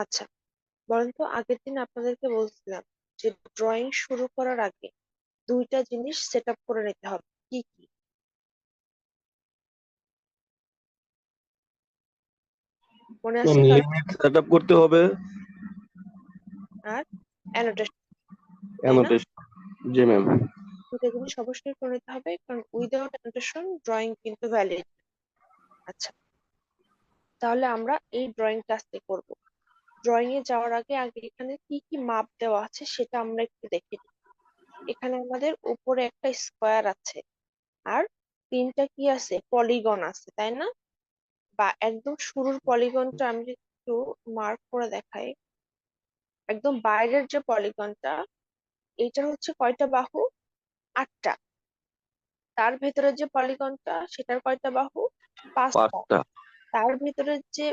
আচ্ছা, বলেন তো, আগের দিন আপনাদেরকে বলছিলাম যে ড্রয়িং শুরু করার আগে দুইটা জিনিস সেট আপ করে নিতে হবে। কি কি? মনে আছে কারো? লিমিট সেট আপ করতে হবে। আর অ্যানোটেশন, তাই না? অ্যানোটেশন। জি ম্যাম। দুটো জিনিস অবশ্যই করে নিতে হবে, কারণ উইদাউট অ্যানোটেশন ড্রয়িং কিন্তু ভ্যালিড। আচ্ছা, তাহলে আমরা এই ড্রয়িং ক্লাসটি করব। ড্রয়িং এ যাওয়ার আগে আগে এখানে কি কি মাপ দেওয়া আছে সেটা আমরা একটু দেখে নিই। এখানে আমাদের উপরে একটা স্কোয়ার আছে, আর তিনটা কি আছে, পলিগন আছে, তাই না? বা একদম শুরুর পলিগনটা আমি যদি একটু মার্ক করে দেখাই, একদম বাইরের যে পলিগনটা, এইটা হচ্ছে কয়টা বাহু? 8টা। তার ভেতরের যে পলিগনটা, সেটার কয়টা বাহু? 5টা। পাঁচটা। তার ভেতরের যে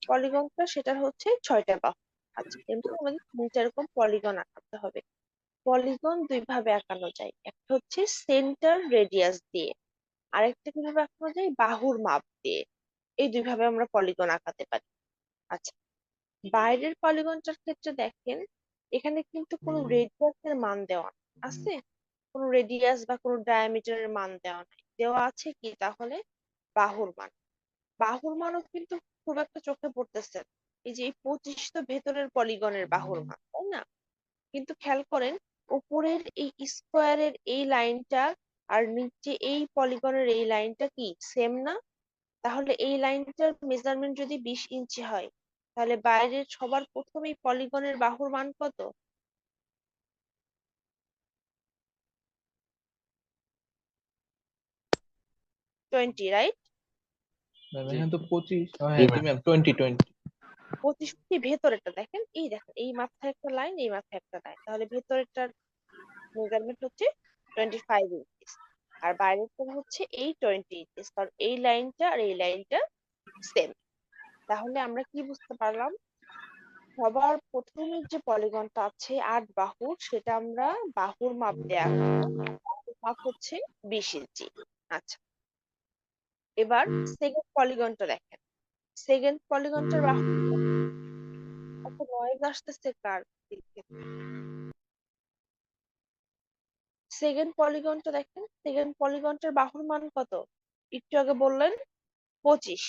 পলিগনটা, সেটার হচ্ছে 6টা বাহু। আচ্ছা, এমনি আমাদের তিনটা এরকম পলিগন আঁকাতে হবে। পলিগন দুই ভাবে আঁকানো যায়, একটা হচ্ছে সেন্টার রেডিয়াস দিয়ে, আরেকটা কিভাবে আঁকানো যায়, বাহুর মাপ দিয়ে। এই দুই ভাবে আমরা পলিগন আঁকাতে পারি। আচ্ছা, বাইরের পলিগনটার ক্ষেত্রে দেখেন, এখানে কিন্তু কোনো রেডিয়াসের মান দেওয়া আছে, কোনো রেডিয়াস বা কোনো ডায়ামিটারের মান দেওয়া নাই। দেওয়া আছে কি তাহলে? বাহুর মান। বাহুর মানও কিন্তু খুব একটা চোখে পড়তেছে না। এই যে এই 25 তো ভেতরের পলিগনের বাহুর মান, তাই না? কিন্তু খেয়াল করেন, উপরের এই স্কোয়ারের এই লাইনটা আর নিচে এই পলিগনের এই লাইনটা কি সেম না? তাহলে এই লাইনটার মেজারমেন্ট যদি 20 ইঞ্চি হয়, তাহলে বাইরের সবার প্রথমে এই পলিগনের বাহুর মান কত? 20, রাইট? ম্যাম জি এখানে তো 25, জি হ্যাঁ জি ম্যাম। ম্যাম, 20 20। 25 কি ভেতরেরটা দেখেন, এই দেখেন, এই মাথায় একটা লাইন, এই মাথায় একটা লাইন, তাহলে ভেতরেরটার মেজারমেন্ট হচ্ছে 25 ইঞ্চিস, আর বাইরেরটা হচ্ছে এই 20 ইঞ্চিস, কারণ এই লাইনটা আর এই লাইনটা সেম। তাহলে আমরা কি বুঝতে পারলাম? সবার প্রথমে যে পলিগনটা আছে 8 বাহুর, সেটা আমরা বাহুর মাপ দেয়া, বাহুর মাপ হচ্ছে 20 ইঞ্চি। আচ্ছা, এবার সেকেন্ড পলিগনটা দেখেন। সেকেন্ড পলিগনটার বাহু, একটা নয়েজ আসতেছে কার দিক থেকে? সেকেন্ড পলিগনটা দেখেন, সেকেন্ড পলিগনটার বাহুর মান কত? একটু আগে বললেন 25,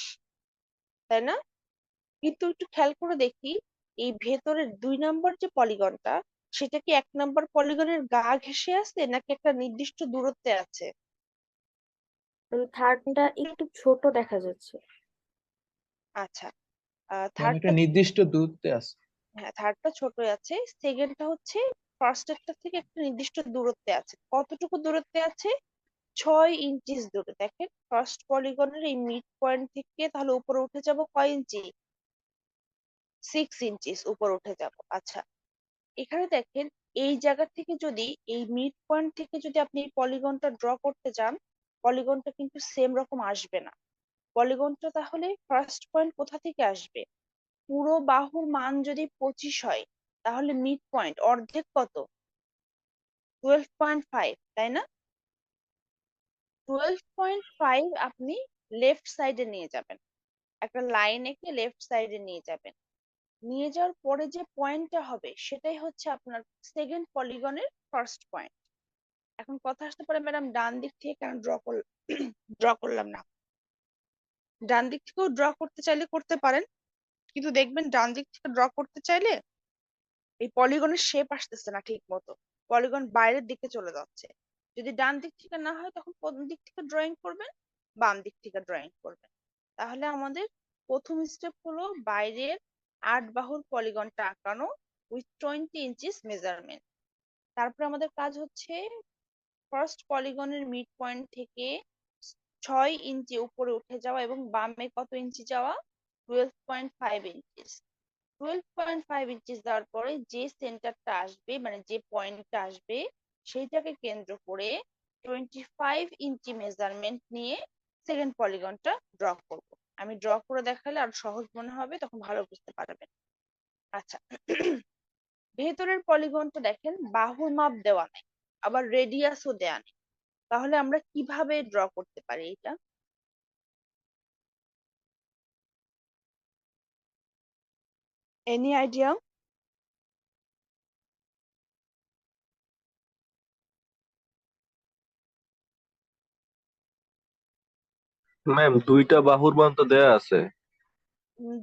তাই না? কিন্তু একটু খেয়াল করে দেখি, এই ভেতরের 2 নম্বর যে পলিগনটা, সেটা কি 1 নম্বর পলিগনের গা ঘেঁষে আছে নাকি একটা নির্দিষ্ট দূরত্বে আছে? থার্ডটা একটু ছোট দেখা যাচ্ছে। আচ্ছা, ম্যাম একটা থার্ডটা, নির্দিষ্ট দূরত্বে আছে। হ্যাঁ থার্ডটা ছোট আছে। সেকেন্ডটা হচ্ছে ফার্স্টেরটা থেকে একটা নির্দিষ্ট দূরত্বে আছে। কতটুকু দূরত্বে আছে? 6 ইঞ্চিস দূরে। দেখেন, ফার্স্ট পলিগনের এই মিড পয়েন্ট থেকে তাহলে উপরে উঠে যাব কয় ইঞ্চি? 6 ইঞ্চিস উপরে উঠে যাব। আচ্ছা, এখানে দেখেন, এই জায়গা থেকে যদি, এই মিড পয়েন্ট থেকে যদি আপনি এই পলিগনটা ড্র করতে যান, পলিগনটা কিন্তু সেম রকম আসবে না। পলিগনটা তাহলে ফার্স্ট পয়েন্ট কোথা থেকে আসবে? পুরো বাহুর মান যদি 25 হয়, তাহলে মিড পয়েন্ট অর্ধেক কত? 12.5, তাই না? 12.5 আপনি লেফট সাইডে নিয়ে যাবেন, একটা লাইন এঁকে লেফট সাইডে নিয়ে যাবেন। নিয়ে যাওয়ার পরে যে পয়েন্টটা হবে, সেটাই হচ্ছে আপনার সেকেন্ড পলিগনের ফার্স্ট পয়েন্ট। এখন কথা আসতে পারে, ম্যাডাম ডান দিক থেকে কেন ড্র করলাম না? ডান দিক থেকেও ড্র করতে চাইলে করতে পারেন, কিন্তু দেখবেন ডান দিক থেকে ড্র করতে চাইলে এই পলিগনের শেপ আসতেছে না ঠিক মতো, পলিগন বাইরের দিকে চলে যাচ্ছে। যদি ডান দিক থেকে না হয়, তখন কোন দিক থেকে ড্রয়িং করবেন? বাম দিক থেকে ড্রয়িং করবেন। তাহলে আমাদের প্রথম স্টেপ হলো বাইরের 8 বাহুর পলিগনটা আঁকানো উইথ 20 ইঞ্চিস মেজারমেন্ট। তারপরে আমাদের কাজ হচ্ছে ফার্স্ট পলিগনের মিড পয়েন্ট থেকে 6 ইঞ্চি উপরে উঠে যাওয়া এবং বামে কত ইঞ্চি যাওয়া? 12.5 ইঞ্চিস। 12.5 ইঞ্চিস দেওয়ার পরে যে সেন্টারটা আসবে, মানে যে পয়েন্টটা আসবে, সেইটাকে কেন্দ্র করে 25 ইঞ্চি মেজারমেন্ট নিয়ে সেকেন্ড পলিগনটা ড্র করব। আমি ড্র করে দেখালে আর সহজ মনে হবে, তখন ভালো বুঝতে পারবেন। আচ্ছা, ভেতরের পলিগনটা দেখেন, বাহুর মাপ দেওয়া নাই, আবার রেডিয়াসও দেওয়া নেই। তাহলে আমরা কিভাবে ড্র করতে পারি এটা? Any idea? ম্যাম, দুইটা বাহুর মান তো দেয়া আছে।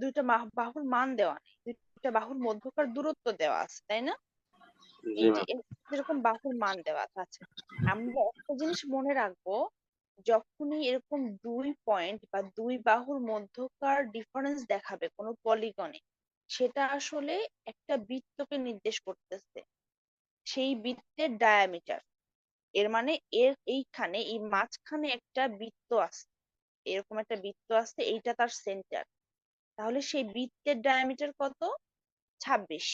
দুইটা বাহুর মান দেওয়া নেই, দুইটা বাহুর মধ্যকার দূরত্ব দেওয়া আছে, তাই না? জি ম্যাম। যেরকম বাহুর মান দেওয়া আছে। আমরা একটা জিনিস মনে রাখবো, যখনই এরকম দুই পয়েন্ট বা দুই বাহুর মধ্যকার ডিফারেন্স দেখাবে কোনো পলিগনে, সেটা আসলে একটা বৃত্তকে নির্দেশ করতেছে, সেই বৃত্তের ডায়ামিটার। এর মানে এইখানে এই মাঝখানে একটা বৃত্ত আছে, এরকম একটা বৃত্ত আছে, এইটা তার সেন্টার। তাহলে সেই বৃত্তের ডায়ামিটার কত? 26।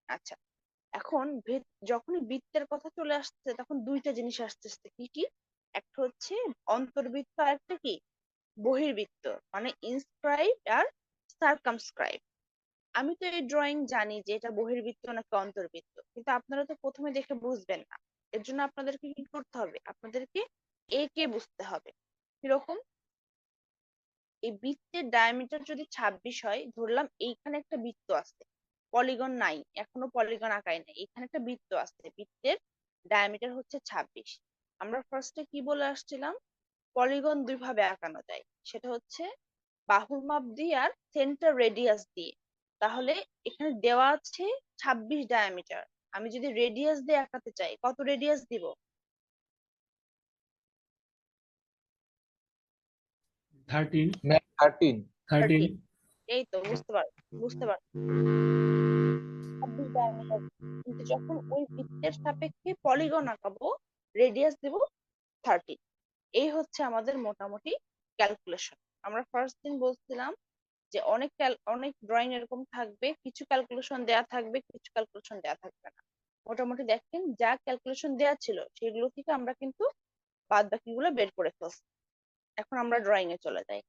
আচ্ছা, এখন যখনই বৃত্তের কথা চলে আসছে তখন দুইটা জিনিস আসতেছে, কি কি? একটা হচ্ছে অন্তর্বৃত্ত, আর একটা কি? বহির্বৃত্ত, মানে ইনস্ক্রাইব আর সার্কামস্ক্রাইব। আমি তো এই ড্রয়িং জানি যে এটা বহির্বৃত্ত নাকি অন্তর্বৃত্ত, কিন্তু আপনারা তো প্রথমে দেখে বুঝবেন না। এর জন্য আপনাদেরকে কি করতে হবে? আপনাদেরকে একে বুঝতে হবে। কিরকম? এই বৃত্তের ডায়ামিটার যদি 26 হয়, ধরলাম এইখানে একটা বৃত্ত আছে, পলিগন নাই, এখনো পলিগন আঁকাই নাই, এখানে একটা বৃত্ত আছে, বৃত্তের ডায়ামিটার হচ্ছে 26। আমরা ফার্স্টে কি বলে আসছিলাম? পলিগন দুই ভাবে আঁকানো যায়, সেটা হচ্ছে বাহুর মাপ দিয়ে আর সেন্টার রেডিয়াস দিয়ে। তাহলে এখানে দেওয়া আছে 26 ডায়ামিটার, আমি যদি রেডিয়াস দিয়ে আঁকাতে চাই, কত রেডিয়াস দিব? 13 ম্যাম 13। 13 এই তো বুঝতে পারো 26 ডায়ামিটার। কিন্তু যখন ওই বৃত্তের সাপেক্ষে পলিগন আঁকাবো, রেডিয়াস দেব 30। এই হচ্ছে আমাদের মোটামুটি ক্যালকুলেশন। আমরা ফার্স্ট দিন বলছিলাম যে অনেক ড্রয়িং এরকম থাকবে, কিছু ক্যালকুলেশন দেয়া থাকবে, কিছু ক্যালকুলেশন দেয়া থাকবে না। মোটামুটি দেখেন যা ক্যালকুলেশন দেয়া ছিল সেগুলো থেকে আমরা কিন্তু বাদ বাকিগুলো বের করে ফেলছি। এখন আমরা ড্রয়িং এ চলে যাই।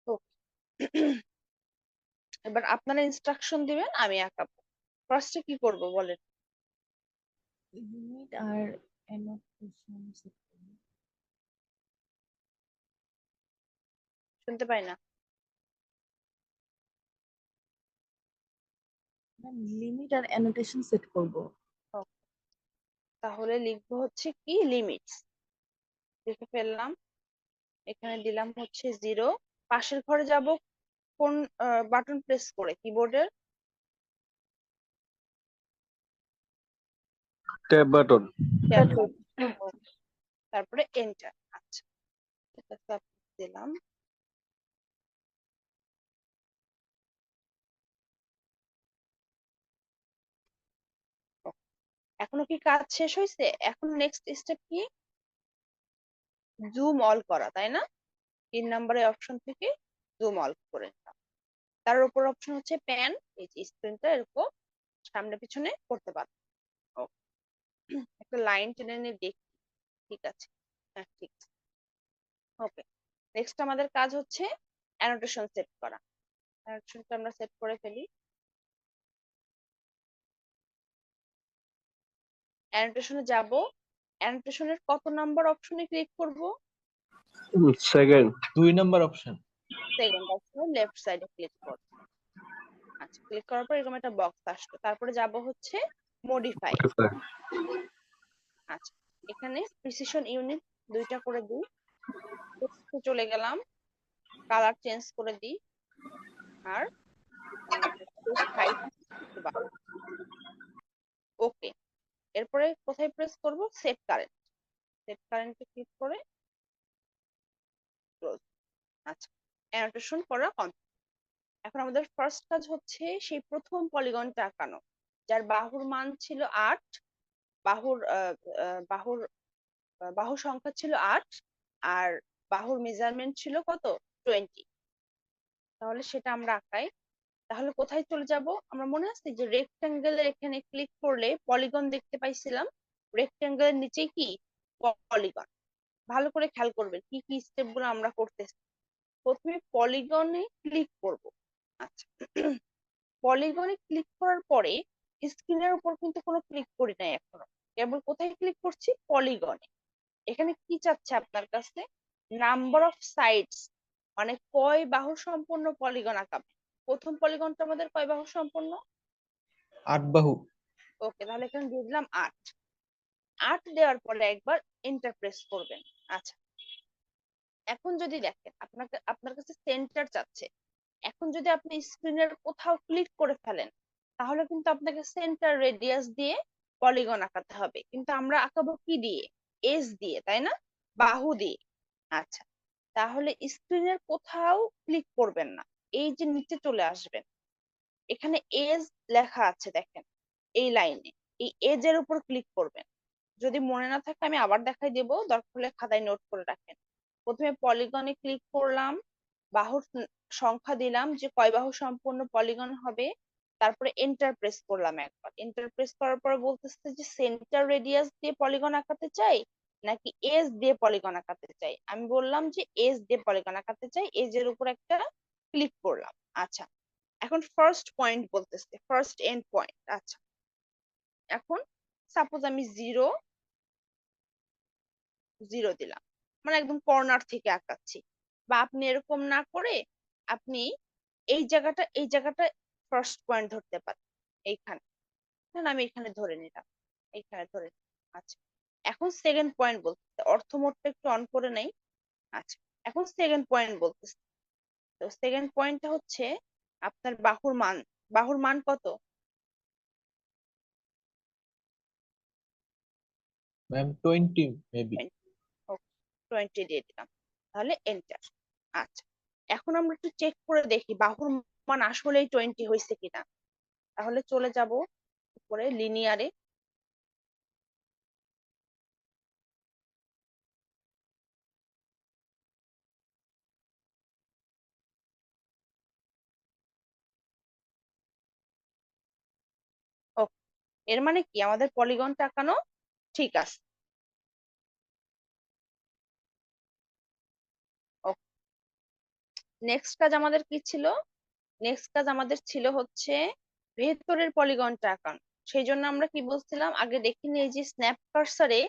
তো এবার আপনারা ইনস্ট্রাকশন দিবেন, আমি আঁকাবো। ফার্স্টে কি করব বলেন? লিমিট আর অ্যানোটেশন সেট করব। শুনতে পাই না। লিমিট আর অ্যানোটেশন সেট করব। ও, তাহলে লিখবো হচ্ছে কি, লিমিটস। লিখে ফেললাম, এখানে দিলাম হচ্ছে 0। পাশের ঘরে যাব কোন বাটন প্রেস করে? কিবোর্ডের ট্যাব বাটন। ট্যাব বাটন, তারপরে এন্টার। আচ্ছা, এটা চাপ দিলাম। ও, এখনো কি কাজ শেষ হয়েছে? এখন নেক্সট স্টেপ কি? জুম অল করা, তাই না? 3 নম্বরের অপশন থেকে জুম অল করে নিলাম। তার উপর অপশন হচ্ছে প্যান, এই যে স্ক্রিনটা এরকম সামনে পিছনে করতে পারবো। ও, একটা লাইন টেনে নিয়ে দেখি, ঠিক আছে, হ্যাঁ ঠিক আছে। ওকে, নেক্সট আমাদের কাজ হচ্ছে অ্যানোটেশন সেট করা। অ্যানোটেশনটা আমরা সেট করে ফেলি। অ্যানোটেশনে যাব, অ্যানোটেশনের কত নাম্বার অপশনে ক্লিক করব? সেকেন্ড। 2 number option. সেকেন্ড অপশনে লেফট সাইডে ক্লিক করব। আচ্ছা, ক্লিক করার পর এরকম একটা বক্স আসলো, তারপরে যাব হচ্ছে মডিফাই। আচ্ছা, এখানে প্রিসিশন ইউনিট 2টা করে দিই। চলে গেলাম, কালার চেঞ্জ করে দিই, আর হাইট ওকে। এরপরে কোথায় প্রেস করব? Set current. সেট কারেন্টে ক্লিক করে ক্লোজ। আচ্ছা, অ্যানোটেশন করা কমপ্লিট। এখন আমাদের ফার্স্ট কাজ হচ্ছে সেই প্রথম পলিগনটা আঁকানো, যার বাহুর মান ছিল 8, বাহুর বাহুর বাহু সংখ্যা ছিল 8, আর বাহুর মেজারমেন্ট ছিল কত? 20। তাহলে সেটা আমরা আঁকাই। তাহলে কোথায় চলে যাব? আমরা মনে আছে যে রেক্টেঙ্গেলের এখানে ক্লিক করলে পলিগন দেখতে পাইছিলাম, রেক্টেঙ্গেলের নিচেই কি? পলিগন। ভালো করে খেয়াল করবেন কি কি স্টেপ গুলো আমরা করতেছি। প্রথমে পলিগনে ক্লিক করব। আচ্ছা, পলিগনে ক্লিক করার পরে স্ক্রিনের উপর কিন্তু কোনো ক্লিক করি নাই এখনো, কেবল কোথায় ক্লিক করছি? পলিগনে। এখানে কি চাচ্ছে আপনার কাছে? নাম্বার অফ সাইডস, মানে কয় বাহু সম্পূর্ণ পলিগন আঁকাবে। প্রথম পলিগনটা আমাদের কয় বাহু সম্পূর্ণ? 8 বাহু। ওকে, তাহলে এখানে দিয়ে দিলাম 8। 8 দেওয়ার পরে একবার এন্টার প্রেস করবেন। আচ্ছা, এখন যদি দেখেন আপনার কাছে সেন্টার চাচ্ছে। এখন যদি আপনি স্ক্রিনের কোথাও ক্লিক করে ফেলেন, তাহলে কিন্তু আপনাকে সেন্টার রেডিয়াস দিয়ে পলিগন আঁকাতে হবে। কিন্তু আমরা আঁকাবো কি দিয়ে? এজ দিয়ে, তাই না? বাহু দিয়ে। আচ্ছা, তাহলে স্ক্রিনের কোথাও ক্লিক করবেন না, এই যে নিচে চলে আসবেন, এখানে এজ লেখা আছে দেখেন, এই লাইনে এই এজ এর উপর ক্লিক করবেন। যদি মনে না থাকে আমি আবার দেখাই দেবো, দরকার হলে খাতায় নোট করে রাখেন। প্রথমে পলিগনে ক্লিক করলাম, বাহুর সংখ্যা দিলাম যে কয় বাহু সম্পূর্ণ পলিগন হবে, তারপরে এন্টার প্রেস করলাম একবার। এন্টার প্রেস করার পর বলতেছে যে সেন্টার রেডিয়াস দিয়ে পলিগন আঁকাতে চাই নাকি এজ দিয়ে পলিগন আঁকাতে চাই। আমি বললাম যে এজ দিয়ে পলিগন আঁকাতে চাই, এজ এর উপর একটা ক্লিক করলাম। আচ্ছা, এখন ফার্স্ট পয়েন্ট বলতেছে, ফার্স্ট এন্ড পয়েন্ট। আচ্ছা, এখন সাপোজ আমি 0 0 দিলাম, মানে একদম কর্নার থেকে আঁকাচ্ছি। বা আপনি এরকম না করে আপনি এই জায়গাটা ফার্স্ট পয়েন্ট ধরতে পারেন, এইখানে। আমি এখানে ধরে নিলাম, এইখানে ধরে নিলাম। আচ্ছা, এখন সেকেন্ড পয়েন্ট বলতেছে, অর্থ মোডটা একটু অন করে নেই। আচ্ছা, এখন সেকেন্ড পয়েন্ট বলতেছে। তো সেকেন্ড পয়েন্টটা হচ্ছে আপনার বাহুর মান। বাহুর মান কত? Ma'am 20 maybe. 20 দিয়ে দিলাম, তাহলে এন্টার। আচ্ছা, এখন আমরা একটু চেক করে দেখি বাহুর মান আসলেই 20 হয়েছে কিনা। তাহলে চলে যাব উপরে লিনিয়ারে। ওকে, এর মানে কি আমাদের পলিগনটা আঁকানো ঠিক আছে। ওকে, নেক্সট কাজ আমাদের কি ছিল? নেক্সট কাজ আমাদের ছিল হচ্ছে ভেতরের পলিগনটা আঁকানো। সেই জন্য আমরা কি বলছিলাম, আগে দেখিনি এই যে স্ন্যাপ কার্সারে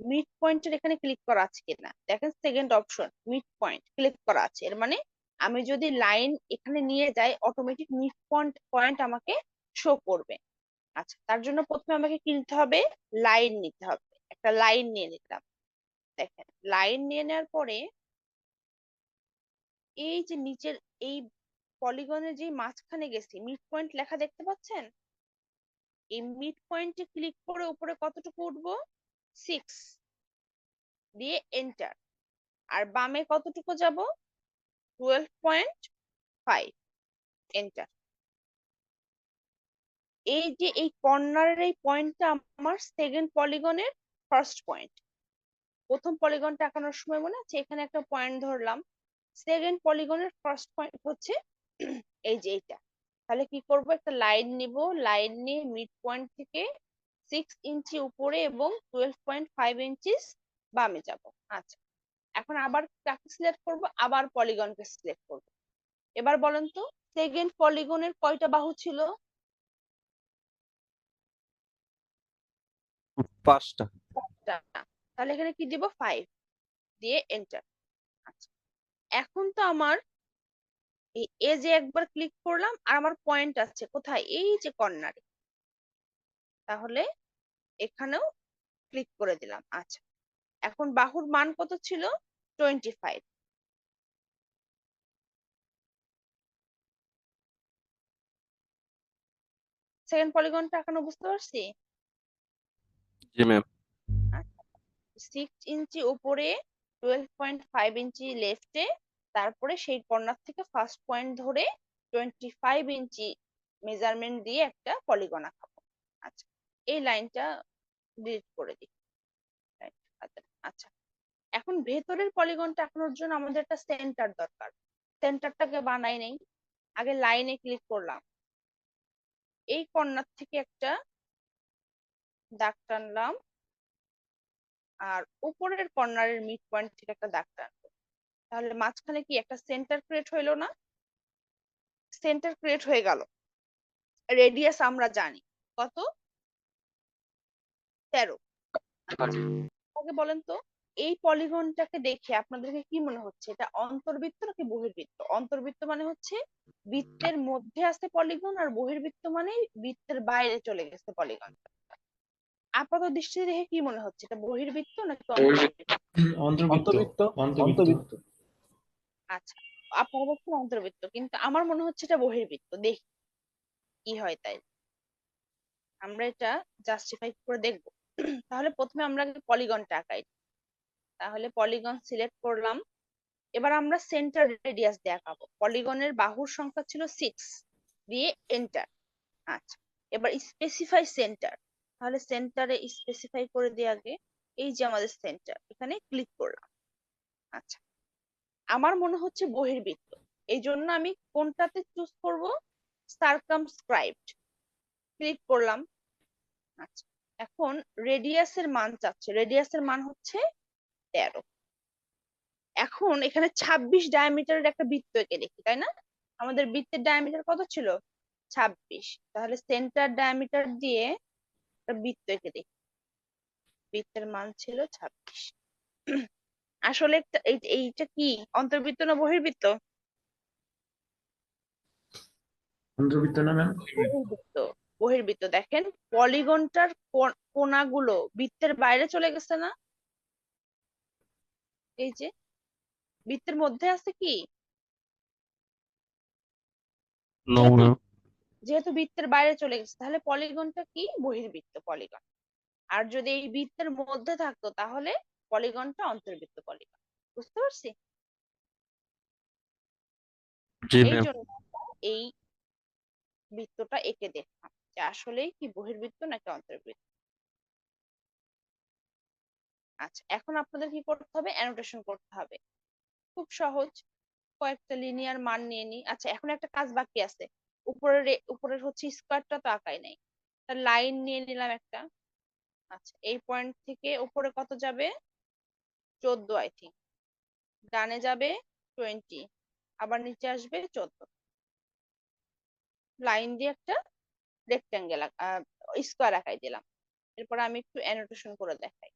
মিড পয়েন্টের এখানে ক্লিক করা আছে কিনা। দেখেন second option mid point click করা আছে, এর মানে আমি যদি লাইন এখানে নিয়ে যাই অটোমেটিক মিড পয়েন্ট পয়েন্ট আমাকে শো করবে। আচ্ছা, তার জন্য প্রথমে আমাকে কি নিতে হবে? লাইন নিতে হবে। একটা লাইন নিয়ে নিলাম। দেখেন লাইন নিয়ে নেওয়ার পরে এই যে নিচের এই পলিগনের যে মাঝখানে গেছি মিড পয়েন্ট লেখা দেখতে পাচ্ছেন? এই মিড পয়েন্টে ক্লিক করে উপরে কতটুকু উঠবো? 6 দিয়ে এন্টার। আর বামে কতটুকু যাব? 12.5, এন্টার। এই যে এই কর্নারের এই পয়েন্টটা আমার সেকেন্ড পলিগনের ফার্স্ট পয়েন্ট। প্রথম পলিগনটা আঁকানোর সময় মনে আছে এখানে একটা পয়েন্ট ধরলাম, সেকেন্ড পলিগনের ফার্স্ট পয়েন্ট হচ্ছে এই যে এইটা। তাহলে কি করব, একটা লাইন নিব, লাইন নিয়ে মিড পয়েন্ট থেকে 6 ইঞ্চি উপরে এবং 12.5 ইঞ্চি বামে যাব। আচ্ছা, এখন আবার কাকে সিলেক্ট করব? আবার পলিগনকে সিলেক্ট করব। এবার বলেন তো সেকেন্ড পলিগনের কয়টা বাহু ছিল? 5টা। তাহলে এখানে কি দিব? 5 দিয়ে এন্টার। আচ্ছা, এখন তো আমার এই যে একবার ক্লিক করলাম আর আমার পয়েন্ট আছে কোথায়? এই যে কর্নারে। তাহলে এখানেও ক্লিক করে দিলাম। আচ্ছা, এখন বাহুর মান কত ছিল? 25। সেকেন্ড পলিগনটা এখনো বুঝতে পারছি? জি ম্যাম। 6 ইঞ্চি উপরে, 12.5 ইঞ্চি লেফটে, তারপরে সেই কর্নার থেকে ফার্স্ট পয়েন্ট ধরে 25 ইঞ্চি মেজারমেন্ট দিয়ে একটা পলিগন আঁকাবো। আচ্ছা, এই লাইনটা ডিলিট করে দিই। আচ্ছা, এখন ভেতরের পলিগনটা আঁকানোর জন্য আমাদের একটা সেন্টার দরকার। সেন্টারটাকে বানাই নেই। আগে লাইনে ক্লিক করলাম, এই কর্নার থেকে একটা দাগ টানলাম, আর উপরের কর্নারের মিড পয়েন্ট থেকে একটা দাগ টানবো। তাহলে মাঝখানে কি একটা সেন্টার ক্রিয়েট হইলো না? সেন্টার ক্রিয়েট হয়ে গেল। রেডিয়াস আমরা জানি কত? 13। আগে বলেন তো, এই পলিগনটাকে দেখে আপনাদেরকে কি মনে হচ্ছে, এটা অন্তর্বৃত্ত নাকি বহির্বৃত্ত? অন্তর্বৃত্ত মানে হচ্ছে বৃত্তের মধ্যে আছে পলিগন, আর বহির্বৃত্ত মানে বৃত্তের বাইরে চলে গেছে পলিগন। আপাত দৃষ্টিতে দেখে কি মনে হচ্ছে, এটা বহির্বৃত্ত নাকি অন্তর্বৃত্ত? অন্তর্বৃত্ত অন্তর্বৃত্ত অন্তর্বৃত্ত অন্তর্বৃত্ত আচ্ছা, আপনারা বলছেন অন্তর্বৃত্ত, কিন্তু আমার মনে হচ্ছে এটা বহির্বৃত্ত। দেখি কি হয়, তাই আমরা এটা জাস্টিফাই করে দেখবো। তাহলে প্রথমে আমরা পলিগনটা আঁকাই। তাহলে পলিগন সিলেক্ট করলাম। এবার আমরা সেন্টার রেডিয়াস দিয়ে আঁকাবো। পলিগনের বাহুর সংখ্যা ছিল 6, দিয়ে এন্টার। আচ্ছা, এবার স্পেসিফাই সেন্টার। তাহলে সেন্টারে স্পেসিফাই করে দিয়ে আগে এই যে আমাদের সেন্টার, এখানে ক্লিক করলাম। আচ্ছা, আমার মনে হচ্ছে বহির্বৃত্ত, এই জন্য আমি কোনটাতে চুজ করব? সার্কামস্ক্রাইবড। ক্লিক করলাম। আচ্ছা, এখন রেডিয়াসের মান চাচ্ছে, রেডিয়াসের মান হচ্ছে 13। এখন এখানে 26 ডায়ামিটারের একটা বৃত্ত এঁকে দেখি, তাই না? আমাদের বৃত্তের ডায়ামিটার কত ছিল? 26। তাহলে সেন্টার ডায়ামিটার দিয়ে একটা বৃত্ত এঁকে দেখি। বৃত্তের মান ছিল 26। আসলে এইটা কি অন্তর্বৃত্ত না বহির্বৃত্ত? অন্তর্বৃত্ত না ম্যাম? বহির্বৃত্ত। বহির্বৃত্ত। দেখেন পলিগনটার কোণাগুলো বৃত্তের বাইরে চলে গেছে না? এই যে বৃত্তের মধ্যে আছে কি? No ma'am. যেহেতু বৃত্তের বাইরে চলে গেছে, তাহলে পলিগনটা কি? বহির্বৃত্ত পলিগন। আর যদি এই বৃত্তের মধ্যে থাকতো তাহলে পলিগনটা অন্তর্বৃত্ত পলিগন। বুঝতে পারছি? জি এই ম্যাম। জন্য আমরা এই বৃত্তটা এঁকে দেখলাম যে আসলেই কি বহির্বৃত্ত নাকি অন্তর্বৃত্ত। আচ্ছা, এখন আপনাদের কি করতে হবে? অ্যানোটেশন করতে হবে। খুব সহজ, কয়েকটা লিনিয়ার মান নিয়ে নিই। আচ্ছা, এখন একটা কাজ বাকি আছে। উপরের হচ্ছে স্কোয়ারটা তো আঁকাই নাই, লাইন নিয়ে নিলাম একটা। আচ্ছা, এই পয়েন্ট থেকে উপরে কত যাবে? 14 আই থিঙ্ক। ডানে যাবে 20, আবার নিচে আসবে 14। লাইন দিয়ে একটা রেক্টেঙ্গেল স্কোয়ার আঁকাই দিলাম। এরপর আমি একটু অ্যানোটেশন করে দেখাই।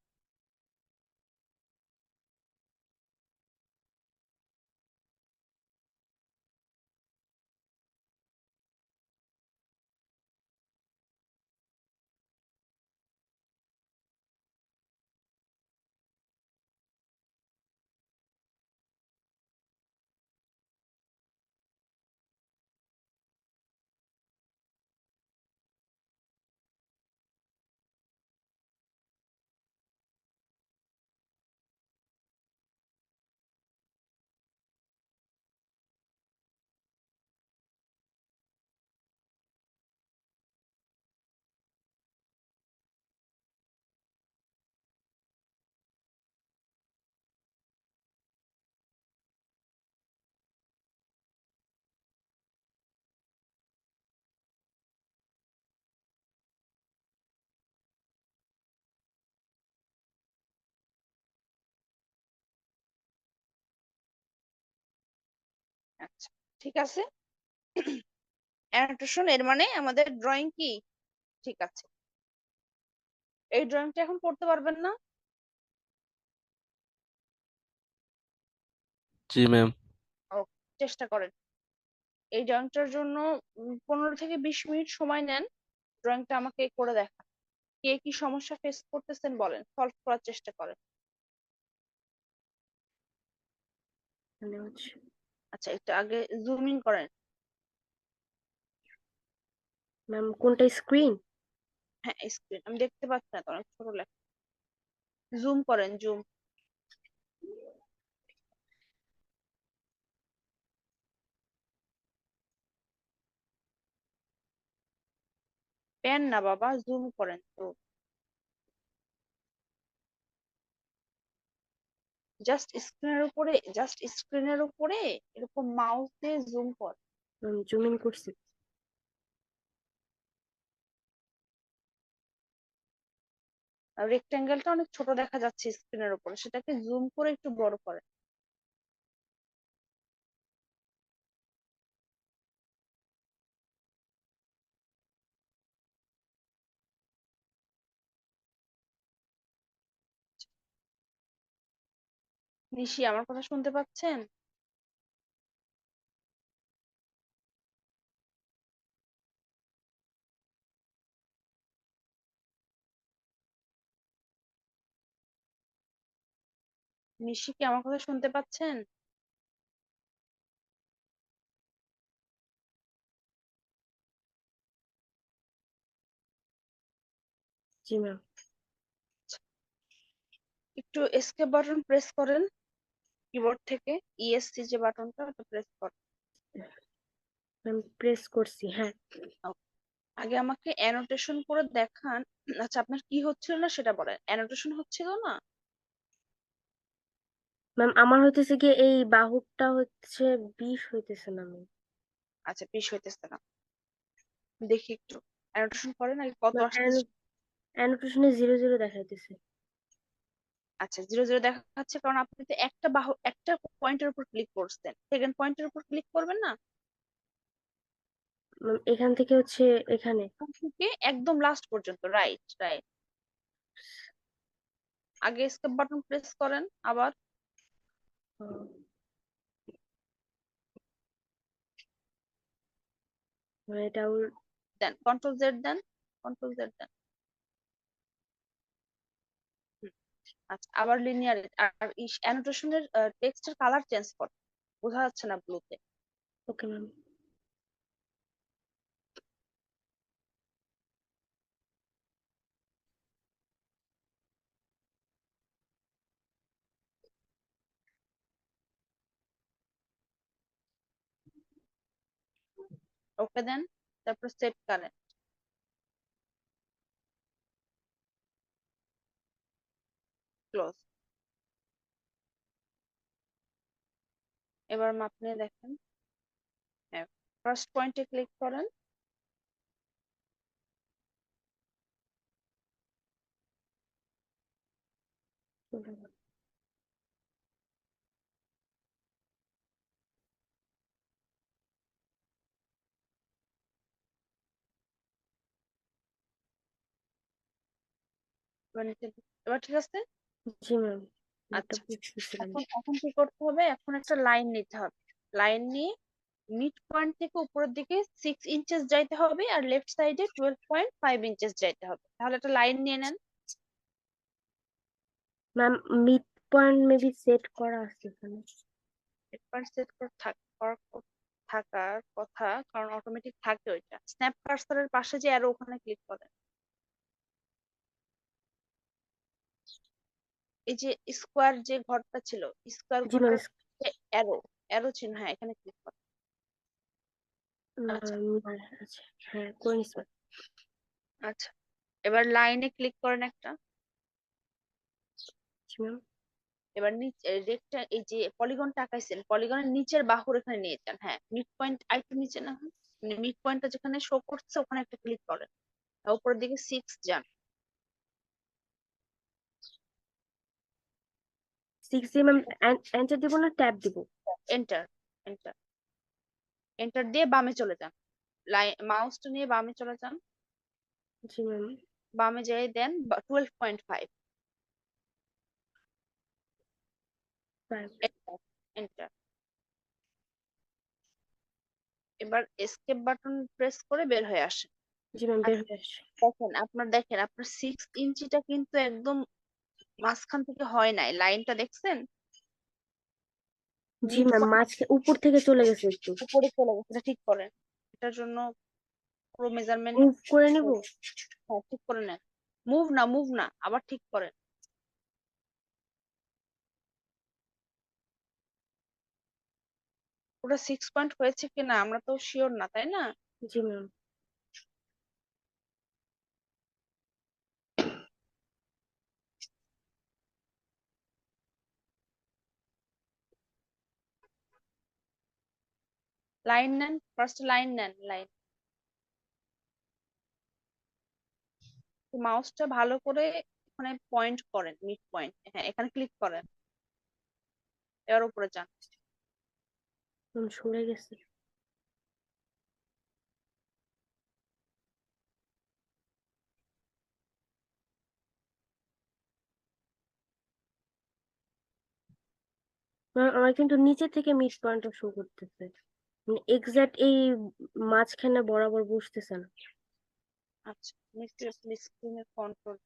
আচ্ছা, ঠিক আছে। অ্যানোটেশন এর মানে আমাদের ড্রয়িং কি ঠিক আছে। এই ড্রয়িংটা এখন করতে পারবেন না? জি ম্যাম। ও, চেষ্টা করেন। এই ড্রয়িংটার জন্য 15 থেকে 20 মিনিট সময় নেন। ড্রয়িংটা আমাকে করে দেখান। কে কি সমস্যা ফেস করতেছেন বলেন, সলভ করার চেষ্টা করেন। আচ্ছা, একটু আগে জুমিং করেন। ম্যাম কোনটা স্ক্রিন? হ্যাঁ, স্ক্রিন আমি দেখতে পাচ্ছি না তো, অনেক ছোট লেখা। জুম করেন, জুম। পেন না বাবা, জুম করেন তো। জাস্ট স্ক্রিনের উপরে এরকম মাউস দিয়ে জুম কর। ম্যাম জুম ইন করছি। রেক্টেঙ্গেলটা অনেক ছোট দেখা যাচ্ছে স্ক্রিনের উপরে, সেটাকে জুম করে একটু বড় করে। নিশি আমার কথা শুনতে পাচ্ছেন? নিশি কি আমার কথা শুনতে পাচ্ছেন? জি ম্যাম। একটু এসকেপ বাটন প্রেস করেন কিবোর্ড থেকে, ইএসসি যে বাটনটা ওটা প্রেস করেন। ম্যাম প্রেস করছি, হ্যাঁ। আগে আমাকে অ্যানোটেশন করে দেখান। আচ্ছা, আপনার কি হচ্ছিল না সেটা বলেন। অ্যানোটেশন হচ্ছিল না? ম্যাম আমার হইতেছে কি এই বাহুটা হচ্ছে 20 হইতেছে না ম্যাম। আচ্ছা, 20 হইতেছে না, দেখি একটু অ্যানোটেশন করেন আগে কত ম্যাম আসতেছে। অ্যানোটেশনে 00 দেখাইতেছে। আচ্ছা, 00 দেখাচ্ছে কারণ আপনি তো একটা বাহু একটা পয়েন্টের উপর ক্লিক করছেন, সেকেন্ড পয়েন্টের উপর ক্লিক করবেন না। ম্যাম এখান থেকে হচ্ছে এখানে। এখান থেকে একদম লাস্ট পর্যন্ত, রাইট রাইট। আগে এসকেপ বাটন প্রেস করেন আবার। এটা দেন কন্ট্রোল জেড দেন, কন্ট্রোল জেড দেন। হুম, আচ্ছা, আবার লিনিয়ার। আর অ্যানোটেশনের টেক্সটের কালার চেঞ্জ কর, বোঝা যাচ্ছে না ব্লুতে। Okay ma'am. ওকে দেন, তারপর সেট কারেন্ট, ক্লোজ। এবার মাপ নিয়ে দেখেন। হ্যাঁ, ফার্স্ট পয়েন্টে ক্লিক করেন। এবার এবার ঠিক আছে। জি ম্যাম, এটা আচ্ছা, বুঝতেছিলাম। এখন এখন কি করতে হবে, এখন একটা লাইন নিতে হবে। লাইন নিয়ে মিড পয়েন্ট থেকে উপরের দিকে 6 ইঞ্চেস যাইতে হবে, আর লেফট সাইডে 12.5 ইঞ্চেস যাইতে হবে। তাহলে একটা লাইন নিয়ে নেন। Ma'am mid point maybe set করা আছে এখানে। একবার সেট করে থাকার কথা, কারণ অটোমেটিক থাকে ওইটা। স্ন্যাপ কার্সরের পাশে যে অ্যারো, ওখানে ক্লিক করেন। এই যে স্কোয়ার যে ঘরটা ছিল, স্কোয়ার জি ম্যাম। ঘরটার অ্যারো, অ্যারো চিহ্ন, হ্যাঁ এখানে ক্লিক করেন। আচ্ছা আচ্ছা, হ্যাঁ করে নিচ্ছি ম্যাম। আচ্ছা, এবার লাইনে ক্লিক করেন একটা। জি ম্যাম। এবার নিচে রেকটা, এই যে পলিগনটা আঁকাইছেন, পলিগনের নিচের বাহুর এখানে নিয়ে যান। হ্যাঁ, মিড পয়েন্ট আরেকটু নিচে না, মিড পয়েন্টটা যেখানে শো করছে ওখানে একটা ক্লিক করেন। আর উপরের দিকে 6 যান। 6 দিয়ে ম্যাম এন্টার দিব না ট্যাব দিব? এন্টার, এন্টার, এন্টার দিয়ে বামে চলে যান। মাউসটা নিয়ে বামে চলে যান। জি ম্যাম। বামে যেয়ে দেন 12.5। 5। এন্টার। এবার এসকেপ বাটন প্রেস করে বের হয়ে আসেন। জি ম্যাম বের হয়ে আসছে। দেখেন আপনার 6 ইঞ্চিটা কিন্তু একদম মাঝখান থেকে হয় নাই, লাইনটা দেখছেন? জি মিড ম্যাম উপর থেকে চলে গেছে একটু। উপরে চলে গেছে, এটা ঠিক করেন। এটার জন্য পুরো মেজারমেন্ট, মুভ করে নিব। হ্যাঁ ঠিক করে নেন। মুভ না, মুভ না, আবার ঠিক করেন। ওটা 6 পয়েন্ট হয়েছে কিনা আমরা তো শিওর না, তাই না? জি ম্যাম। লাইন নেন, ফার্স্ট লাইন নেন, লাইন। মাউসটা ভালো করে এখানে পয়েন্ট করেন, মিড পয়েন্ট, হ্যাঁ এখানে ক্লিক করেন। এর উপরে যান। ম্যাম সরে গেছে। ম্যাম আমার কিন্তু নিচে থেকে মিড পয়েন্টটা শো করতেছে, মানে এক্সাক্ট এই মাঝখানে বরাবর বসতেছে না। আচ্ছা, নিশ্চয়ই স্ক্রিনের কন্ট্রোল।